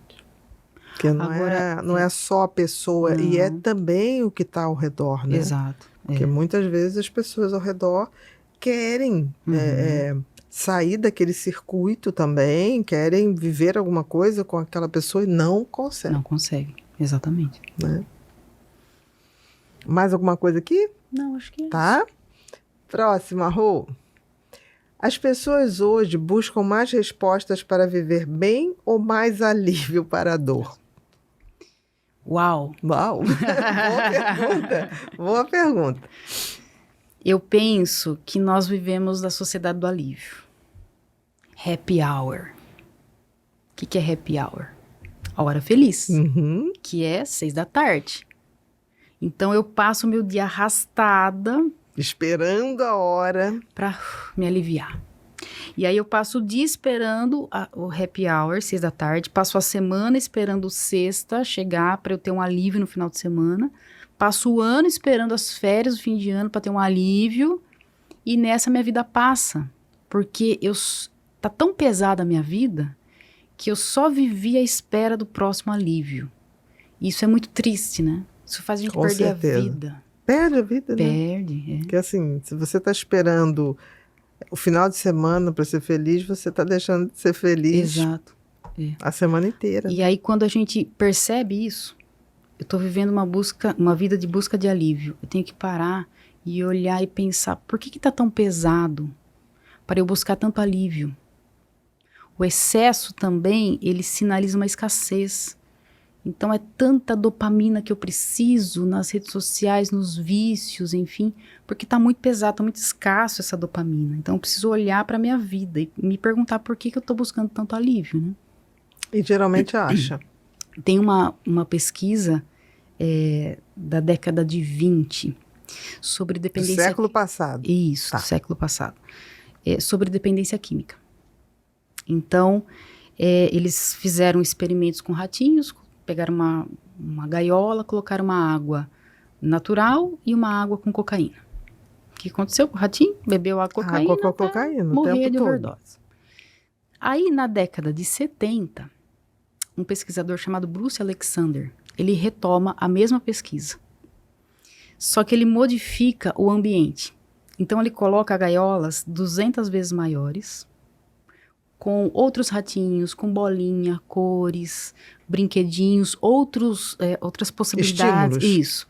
Porque não é só a pessoa, e é também o que está ao redor, né? Exato. Porque muitas vezes as pessoas ao redor querem sair daquele circuito também, querem viver alguma coisa com aquela pessoa e não conseguem. Não conseguem, exatamente. Né? Mais alguma coisa aqui? Não, acho que é isso. Próxima, Rô. As pessoas hoje buscam mais respostas para viver bem ou mais alívio para a dor? Uau! Boa pergunta. Boa pergunta. Eu penso que nós vivemos da sociedade do alívio. Happy hour. O que é happy hour? A hora feliz, que é 6 da tarde. Então eu passo o meu dia arrastada, esperando a hora para me aliviar. E aí eu passo o dia esperando o happy hour, 6 da tarde, passo a semana esperando sexta chegar para eu ter um alívio no final de semana, passo o ano esperando as férias do fim de ano para ter um alívio, e nessa minha vida passa, porque tá tão pesada a minha vida que eu só vivi à espera do próximo alívio. Isso é muito triste, né? Isso faz a gente Com perder certeza. a vida. Perde a vida, né? Perde, Porque assim, se você está esperando o final de semana para ser feliz, você está deixando de ser feliz Exato. a semana inteira. E aí, quando a gente percebe isso, eu estou vivendo uma vida de busca de alívio. Eu tenho que parar e olhar e pensar, por que está tão pesado para eu buscar tanto alívio? O excesso também, ele sinaliza uma escassez. Então é tanta dopamina que eu preciso nas redes sociais, nos vícios, enfim, porque está muito pesado, está muito escasso essa dopamina. Então eu preciso olhar para a minha vida e me perguntar por que eu estou buscando tanto alívio, né? E geralmente acha. Tem uma pesquisa da década de 20 sobre Do dependência... século passado. Isso, Tá. do século passado. Sobre dependência química. Então, eles fizeram experimentos com ratinhos, pegaram uma gaiola, colocaram uma água natural e uma água com cocaína. O que aconteceu com o ratinho? Bebeu água com cocaína, Água com cocaína o morrer tempo de todo. overdose. Aí, na década de 70, um pesquisador chamado Bruce Alexander, ele retoma a mesma pesquisa. Só que ele modifica o ambiente. Então, ele coloca gaiolas 200 vezes maiores, com outros ratinhos, com bolinha, cores, brinquedinhos, outras possibilidades. Estímulos. Isso.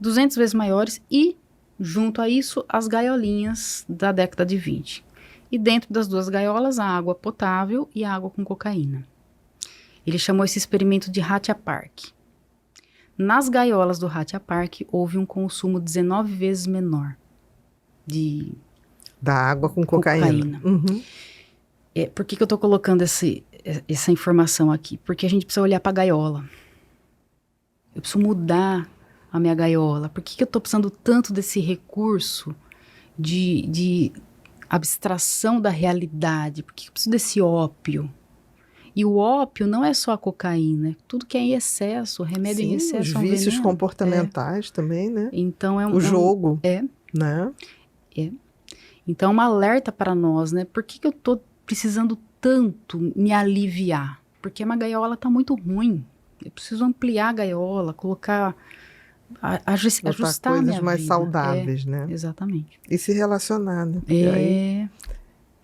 200 vezes maiores e, junto a isso, as gaiolinhas da década de 20. E dentro das duas gaiolas, a água potável e a água com cocaína. Ele chamou esse experimento de Hatia Park. Nas gaiolas do Hatia Park, houve um consumo 19 vezes menor da água com cocaína. Uhum. Por que eu estou colocando essa informação aqui? Porque a gente precisa olhar para a gaiola. Eu preciso mudar a minha gaiola. Por que eu estou precisando tanto desse recurso de abstração da realidade? Por que eu preciso desse ópio? E o ópio não é só a cocaína, tudo que é em excesso, remédio em excesso os é um vícios veneno. comportamentais também, né? Então o jogo, né? É. Então é um alerta para nós, né? Por que eu estou precisando tanto me aliviar? Porque a gaiola está muito ruim. Eu preciso ampliar a gaiola, colocar, ajustar a coisas minha mais vida. saudáveis, né? Exatamente. E se relacionar, né? Porque aí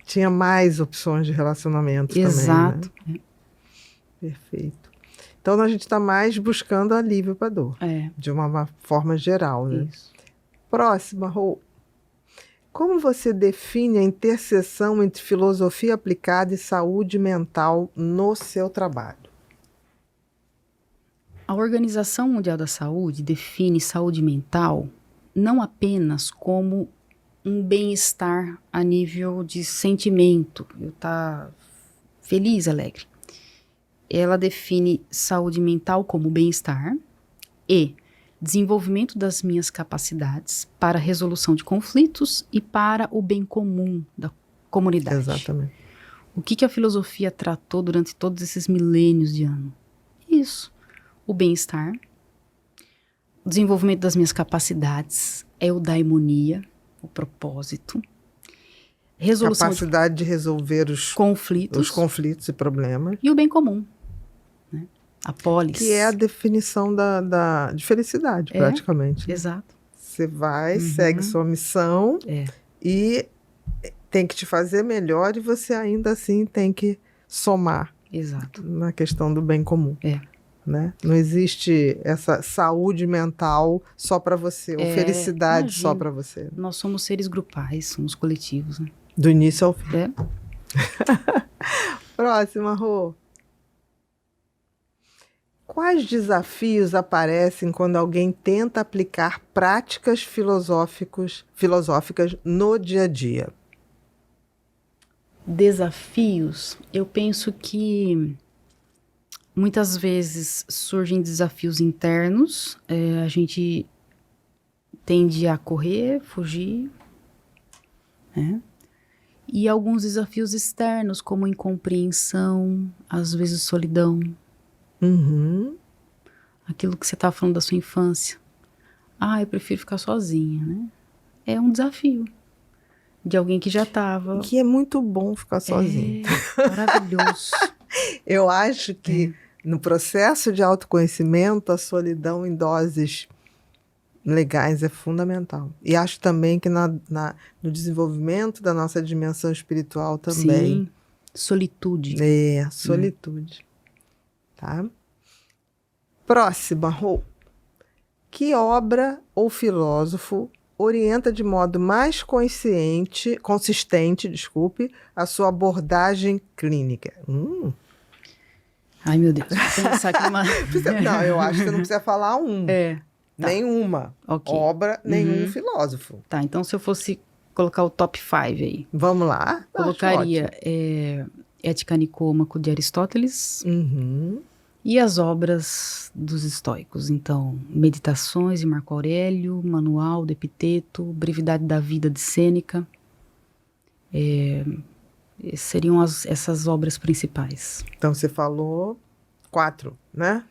tinha mais opções de relacionamento Exato. também, né? Perfeito. Então a gente está mais buscando alívio para a dor. De uma forma geral, né? Isso. Próxima, Rô. Como você define a interseção entre filosofia aplicada e saúde mental no seu trabalho? A Organização Mundial da Saúde define saúde mental não apenas como um bem-estar a nível de sentimento, eu estar feliz, alegre. Ela define saúde mental como bem-estar e desenvolvimento das minhas capacidades para a resolução de conflitos e para o bem comum da comunidade. Exatamente. O que a filosofia tratou durante todos esses milênios de anos? Isso. O bem-estar, o desenvolvimento das minhas capacidades, é o daimonia, o propósito, resolução capacidade de resolver os conflitos e problemas. E o bem comum, né? A polis. Que é a definição de felicidade, praticamente. Né? Exato. Você vai, segue sua missão e tem que te fazer melhor e você ainda assim tem que somar. Exato. Na questão do bem comum. Né? Não existe essa saúde mental só para você, ou felicidade só para você. Nós somos seres grupais, somos coletivos. Né? Do início ao fim. Próxima, Rô. Quais desafios aparecem quando alguém tenta aplicar práticas filosóficas no dia a dia? Desafios, eu penso que muitas vezes surgem desafios internos, a gente tende a correr, fugir, né? E alguns desafios externos, como incompreensão, às vezes solidão. Aquilo que você estava falando da sua infância. Eu prefiro ficar sozinha, né? É um desafio de alguém que já estava... Que é muito bom ficar sozinho. Maravilhoso. Eu acho que no processo de autoconhecimento, a solidão em doses legais é fundamental. E acho também que no desenvolvimento da nossa dimensão espiritual também. Sim, solitude. Solitude. Tá? Próxima, Rô. Que obra ou filósofo orienta de modo mais consistente, a sua abordagem clínica? Ai, meu Deus. Vou pensar aqui uma... Não, eu acho que você não precisa falar Tá. Nenhuma obra, nenhum filósofo. Tá, então se eu fosse colocar o top 5 aí. Vamos lá. Colocaria Ética Nicômaco de Aristóteles e as obras dos estoicos. Então, Meditações de Marco Aurélio, Manual de Epiteto, Brevidade da Vida de Sêneca. Seriam essas obras principais. Então, você falou 4, né?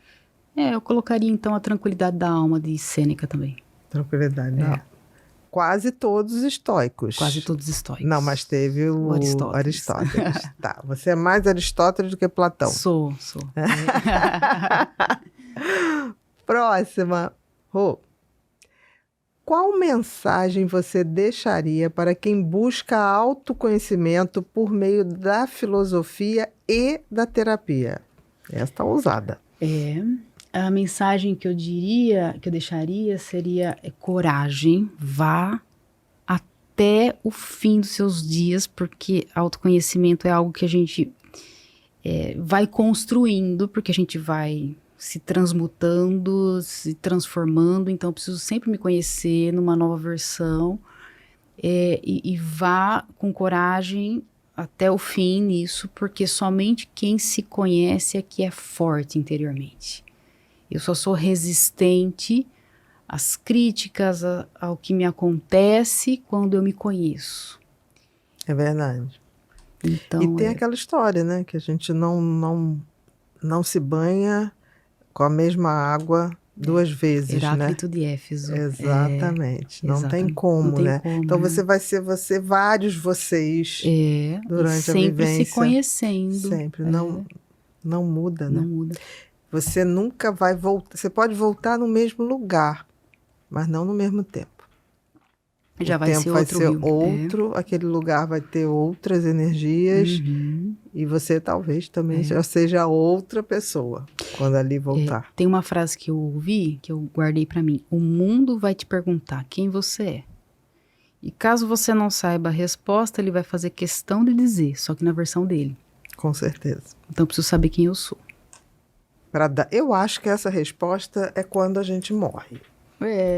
Eu colocaria, então, A Tranquilidade da Alma, de Sêneca também. Tranquilidade da Alma. Quase todos estoicos. Quase todos estoicos. Não, mas teve o Aristóteles. Tá, você é mais Aristóteles do que Platão. Sou. Próxima. Rô. Qual mensagem você deixaria para quem busca autoconhecimento por meio da filosofia e da terapia? Essa está ousada. A mensagem que eu deixaria seria coragem, vá até o fim dos seus dias, porque autoconhecimento é algo que a gente vai construindo, porque a gente vai se transmutando, se transformando, então eu preciso sempre me conhecer numa nova versão, e vá com coragem até o fim nisso, porque somente quem se conhece é que é forte interiormente. Eu só sou resistente às críticas, ao que me acontece quando eu me conheço. É verdade. Então, e tem aquela história, né? Que a gente não se banha com a mesma água 2 vezes, Heráclito né? de Éfeso. Exatamente. Não tem como, não tem né? como, então você vai ser vários vocês durante a vivência. Sempre se conhecendo. Sempre. Não muda, né? Não muda. Você nunca vai voltar. Você pode voltar no mesmo lugar, mas não no mesmo tempo. Já o vai tempo ser vai outro ser rio. outro, aquele lugar vai ter outras energias, e você talvez também já seja outra pessoa quando ali voltar. Tem uma frase que eu ouvi, que eu guardei pra mim: o mundo vai te perguntar quem você é. E caso você não saiba a resposta, ele vai fazer questão de dizer, só que na versão dele. Com certeza. Então eu preciso saber quem eu sou. Eu acho que essa resposta é quando a gente morre.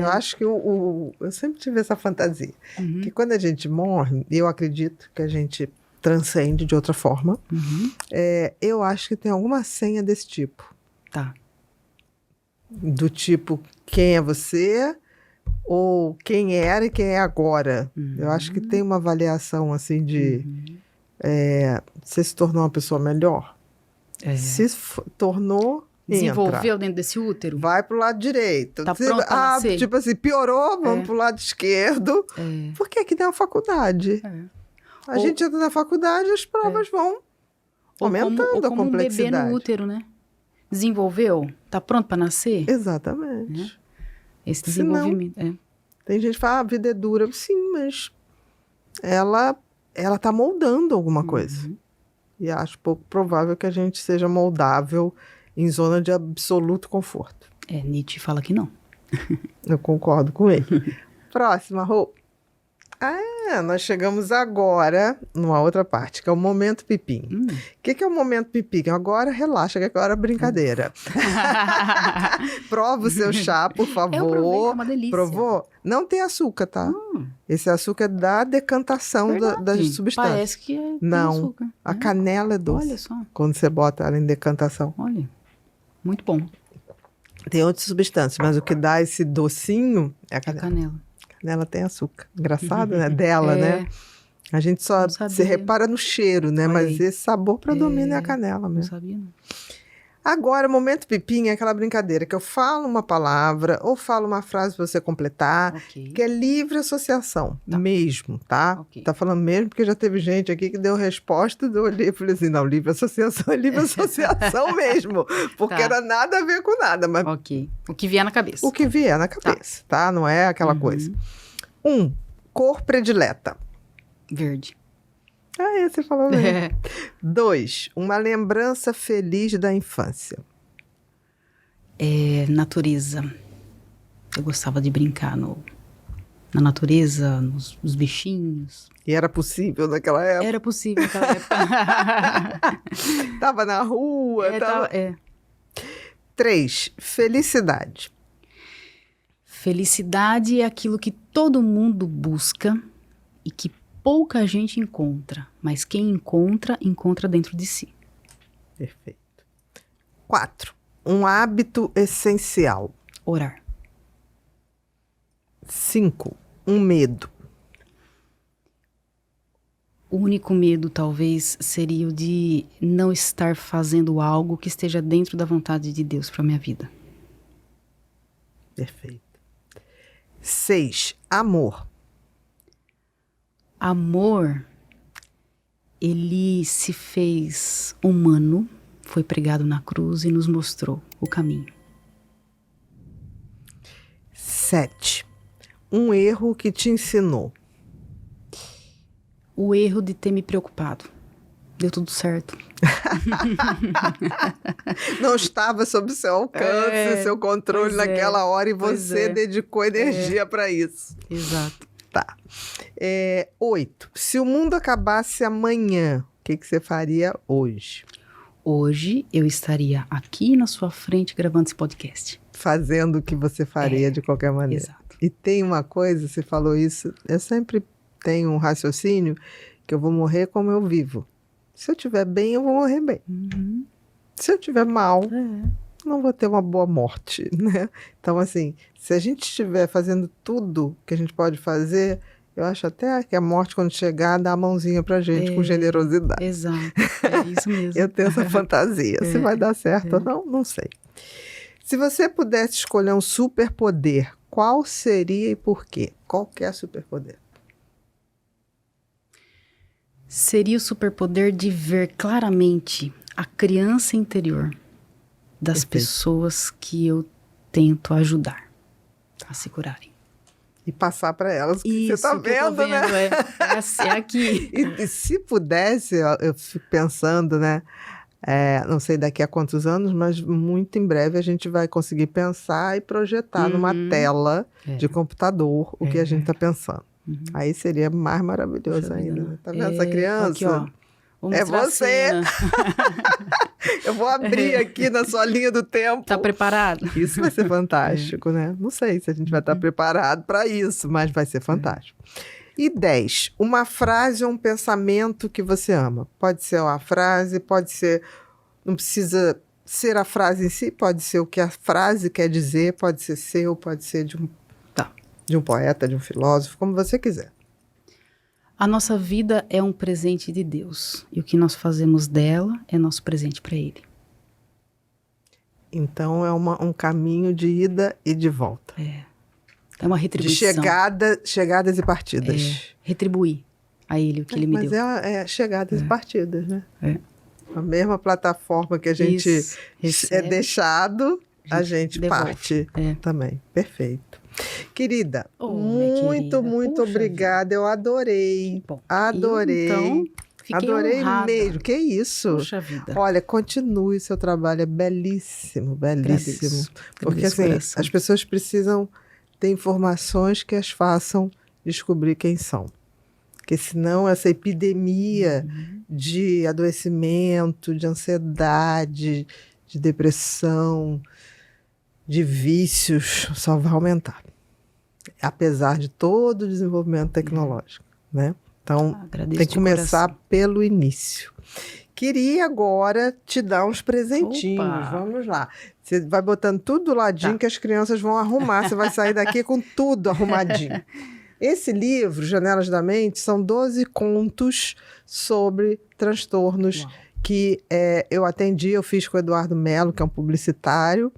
Eu acho que eu sempre tive essa fantasia. Que quando a gente morre, eu acredito que a gente transcende de outra forma. Eu acho que tem alguma senha desse tipo. Tá. Do tipo, quem é você? Ou quem era e quem é agora? Eu acho que tem uma avaliação assim de... você se tornou uma pessoa melhor? Se tornou... Desenvolveu dentro desse útero? Vai pro lado direito. Tá pronto pra nascer? Tipo assim, piorou, vamos pro lado esquerdo. Porque aqui tem a faculdade. A gente entra na faculdade, as provas vão aumentando a complexidade. Como um bebê no útero, né? Desenvolveu? Tá pronto pra nascer? Exatamente. Esse desenvolvimento. Tem gente que fala, a vida é dura. Sim, mas ela tá moldando alguma coisa. E acho pouco provável que a gente seja moldável em zona de absoluto conforto. Nietzsche fala que não. Eu concordo com ele. Próxima, Rô. Nós chegamos agora numa outra parte, que é o momento pipim. O que é o momento pipim? Agora relaxa, que agora é brincadeira. Prova o seu chá, por favor. Eu provei, é uma delícia. Provou? Não tem açúcar, tá? Esse açúcar é da decantação das substâncias. Parece que tem açúcar. A canela é doce. Olha só. Quando você bota ela em decantação. Olha, muito bom. Tem outras substâncias, mas o que dá esse docinho é a canela. A canela tem açúcar. Engraçado, né? Dela, né? A gente só se repara no cheiro, né? Mas esse sabor predomina é a canela mesmo. Não sabia, não. Agora, momento pipinha é aquela brincadeira que eu falo uma palavra ou falo uma frase para você completar, Ok. que é livre associação, mesmo, tá? Ok. Tá falando mesmo porque já teve gente aqui que deu resposta do livro, falei assim, não, livre associação é livre associação mesmo, porque Tá. era nada a ver com nada, mas Ok. O que vier na cabeça. o que vier na cabeça, tá? Não é aquela coisa. 1, cor predileta. Verde. Ah, você falou mesmo. 2, uma lembrança feliz da infância. Natureza. Eu gostava de brincar na natureza, nos bichinhos. E era possível naquela época? Era possível naquela época. Tava na rua, tava... 3, felicidade. Felicidade é aquilo que todo mundo busca e que pouca gente encontra, mas quem encontra, encontra dentro de si. Perfeito. 4, um hábito essencial. Orar. 5, um medo. O único medo, talvez, seria o de não estar fazendo algo que esteja dentro da vontade de Deus para minha vida. Perfeito. 6, amor. Amor, ele se fez humano, foi pregado na cruz e nos mostrou o caminho. 7, um erro que te ensinou. O erro de ter me preocupado. Deu tudo certo. Não estava sob seu alcance, seu controle naquela hora e você dedicou energia para isso. Exato. Tá. 8, se o mundo acabasse amanhã, o que você faria hoje? Hoje eu estaria aqui na sua frente gravando esse podcast. Fazendo o que você faria de qualquer maneira. Exato. E tem uma coisa, você falou isso, eu sempre tenho um raciocínio que eu vou morrer como eu vivo. Se eu estiver bem, eu vou morrer bem. Uhum. Se eu estiver mal, não vou ter uma boa morte, né? Então, assim, se a gente estiver fazendo tudo que a gente pode fazer, eu acho até que a morte, quando chegar, dá a mãozinha pra gente com generosidade. Exato, é isso mesmo. Eu tenho essa fantasia. Se vai dar certo ou não, não sei. Se você pudesse escolher um superpoder, qual seria e por quê? Qual que é superpoder? Seria o superpoder de ver claramente a criança interior das pessoas que eu tento ajudar a se curarem. E passar para elas o que Isso, você está vendo, né? É aqui. E se pudesse, eu fico pensando, né? Não sei daqui a quantos anos, mas muito em breve a gente vai conseguir pensar e projetar numa tela de computador o que a gente está pensando. Aí seria mais maravilhoso ainda. Né? Tá vendo essa criança? Aqui, ó. É você! Eu vou abrir aqui na sua linha do tempo. Tá preparado? Isso vai ser fantástico, né? Não sei se a gente vai estar preparado para isso, mas vai ser fantástico. E 10, uma frase ou um pensamento que você ama. Pode ser uma frase, pode ser... Não precisa ser a frase em si, pode ser o que a frase quer dizer, pode ser seu, pode ser de um poeta, de um filósofo, como você quiser. A nossa vida é um presente de Deus. E o que nós fazemos dela é nosso presente para Ele. Então, é um caminho de ida e de volta. É uma retribuição. De chegadas e partidas. Retribuir a Ele o que Ele me deu. Mas é chegadas e partidas, né? A mesma plataforma que a gente é deixado, a gente parte também. Perfeito. Querida, muito obrigada. Eu adorei. Bom, adorei. Então, fiquei adorei honrada. mesmo. Que isso? Puxa vida. Olha, continue o seu trabalho. É belíssimo, belíssimo. Agradeço. Porque assim, as pessoas precisam ter informações que as façam descobrir quem são. Porque senão essa epidemia de adoecimento, de ansiedade, de depressão, de vícios, só vai aumentar. Apesar de todo o desenvolvimento tecnológico, né? Então, tem que começar pelo início. Queria agora te dar uns presentinhos. Opa. Vamos lá. Você vai botando tudo do ladinho que as crianças vão arrumar. Você vai sair daqui com tudo arrumadinho. Esse livro, Janelas da Mente, são 12 contos sobre transtornos que eu atendi, eu fiz com o Eduardo Melo, que é um publicitário.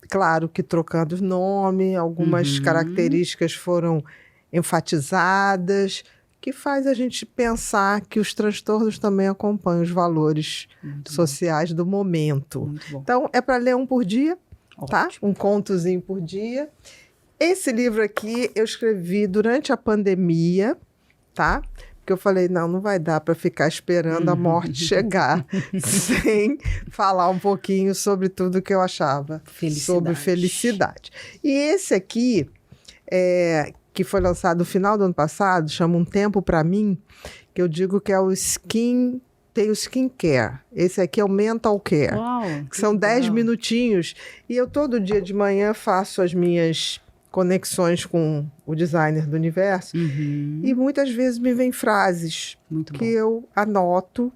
Claro que trocando o nome, algumas características foram enfatizadas, que faz a gente pensar que os transtornos também acompanham os valores sociais do momento. Muito bom. Então, é para ler um por dia, tá? Ótimo. Um contozinho por dia. Esse livro aqui eu escrevi durante a pandemia, tá? Porque eu falei, não vai dar para ficar esperando a morte chegar sem falar um pouquinho sobre tudo que eu achava sobre felicidade. E esse aqui, que foi lançado no final do ano passado, chama Um Tempo Para Mim, que eu digo que é tem o skincare. Esse aqui é o mental care. Uau, que são 10 minutinhos. E eu todo dia de manhã faço as minhas conexões com o designer do universo. E muitas vezes me vêm frases que eu anoto.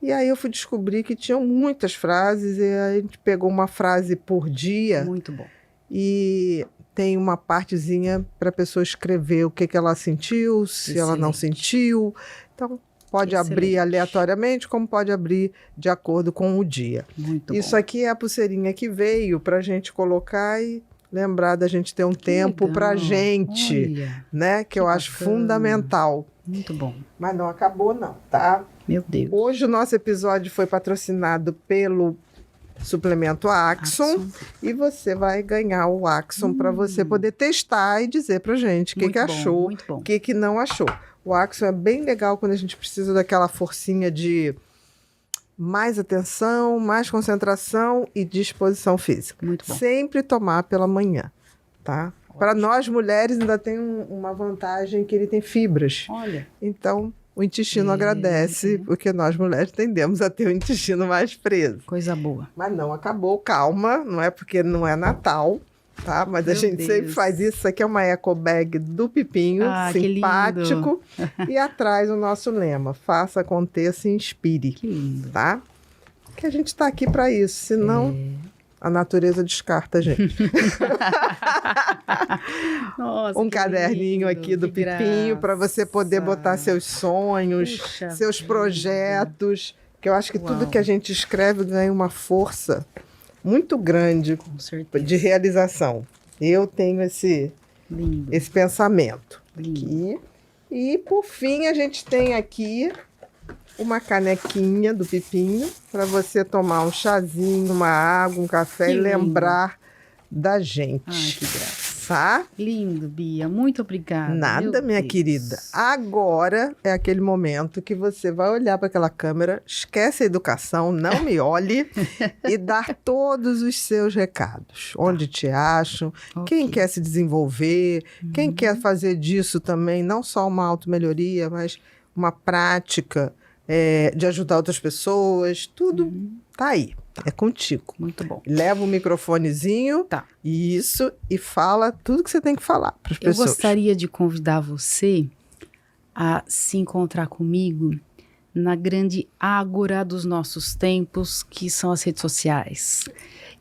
E aí eu fui descobrir que tinham muitas frases. E aí a gente pegou uma frase por dia. Muito bom. E tem uma partezinha para a pessoa escrever o que ela sentiu, se ela não sentiu. Então, pode abrir aleatoriamente, como pode abrir de acordo com o dia. Muito Isso bom. aqui é a pulseirinha que veio para a gente colocar e lembrar da gente ter um tempo para a gente, né? Que eu acho fundamental. Muito bom. Mas não acabou não, tá? Meu Deus. Hoje o nosso episódio foi patrocinado pelo suplemento Axon. E você vai ganhar o Axon para você poder testar e dizer pra gente o que achou, o que não achou. O Axon é bem legal quando a gente precisa daquela forcinha de mais atenção, mais concentração e disposição física. Muito bom. Sempre tomar pela manhã, tá? Para nós mulheres ainda tem uma vantagem que ele tem fibras. Olha. Então, o intestino agradece, porque nós mulheres tendemos a ter o intestino mais preso. Coisa boa. Mas não acabou, calma, não é porque não é Natal, tá? Mas a gente sempre faz isso. Isso aqui é uma eco bag do Pipinho, simpático. E atrás o nosso lema, faça, aconteça e inspire. Que lindo. Tá? Que a gente está aqui para isso, senão a natureza descarta a gente. Nossa, um caderninho lindo, aqui do Pipinho para você poder botar seus sonhos, seus projetos. Que eu acho que tudo que a gente escreve ganha uma força muito grande de realização. Eu tenho esse pensamento. Aqui. E, por fim, a gente tem aqui uma canequinha do Pipinho para você tomar um chazinho, uma água, um café e lembrar da gente. Ai, que graça. Tá? Lindo, Bia. Muito obrigada. Nada, minha querida. Agora é aquele momento que você vai olhar para aquela câmera, esquece a educação, não me olhe e dar todos os seus recados. Onde te acham, quem quer se desenvolver, quem quer fazer disso também, não só uma automelhoria, mas uma prática de ajudar outras pessoas, tudo tá aí. É contigo. Muito bom. Leva o microfonezinho, isso, e fala tudo que você tem que falar para as pessoas. Eu gostaria de convidar você a se encontrar comigo na grande ágora dos nossos tempos, que são as redes sociais.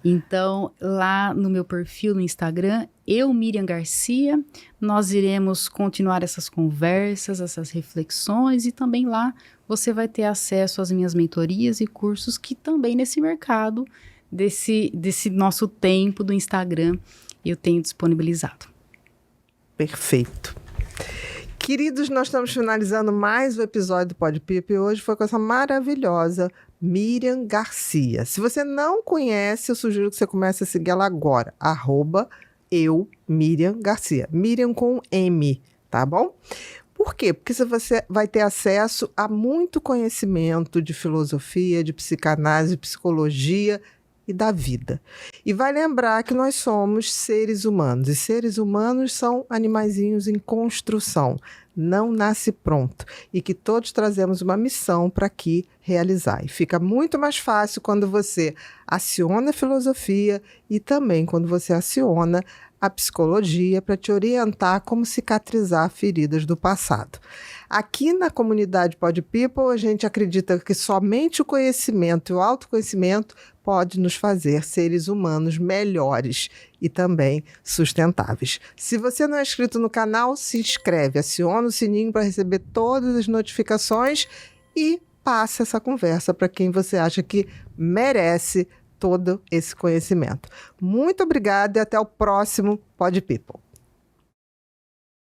Então, lá no meu perfil no Instagram, Miriam Garcia, nós iremos continuar essas conversas, essas reflexões, e também lá você vai ter acesso às minhas mentorias e cursos que também nesse mercado, desse nosso tempo do Instagram, eu tenho disponibilizado. Perfeito. Queridos, nós estamos finalizando mais um episódio do Pod Pipa e hoje foi com essa maravilhosa Miriam Garcia. Se você não conhece, eu sugiro que você comece a seguir ela agora. @Miriam Garcia. Miriam com M, tá bom? Por quê? Porque você vai ter acesso a muito conhecimento de filosofia, de psicanálise, de psicologia e da vida. E vai lembrar que nós somos seres humanos. E seres humanos são animaizinhos em construção. Não nasce pronto. E que todos trazemos uma missão para aqui realizar. E fica muito mais fácil quando você aciona a filosofia e também quando você aciona a psicologia para te orientar como cicatrizar feridas do passado. Aqui na comunidade Pod People, a gente acredita que somente o conhecimento e o autoconhecimento pode nos fazer seres humanos melhores e também sustentáveis. Se você não é inscrito no canal, se inscreve, aciona o sininho para receber todas as notificações e passe essa conversa para quem você acha que merece todo esse conhecimento. Muito obrigada e até o próximo Pod People.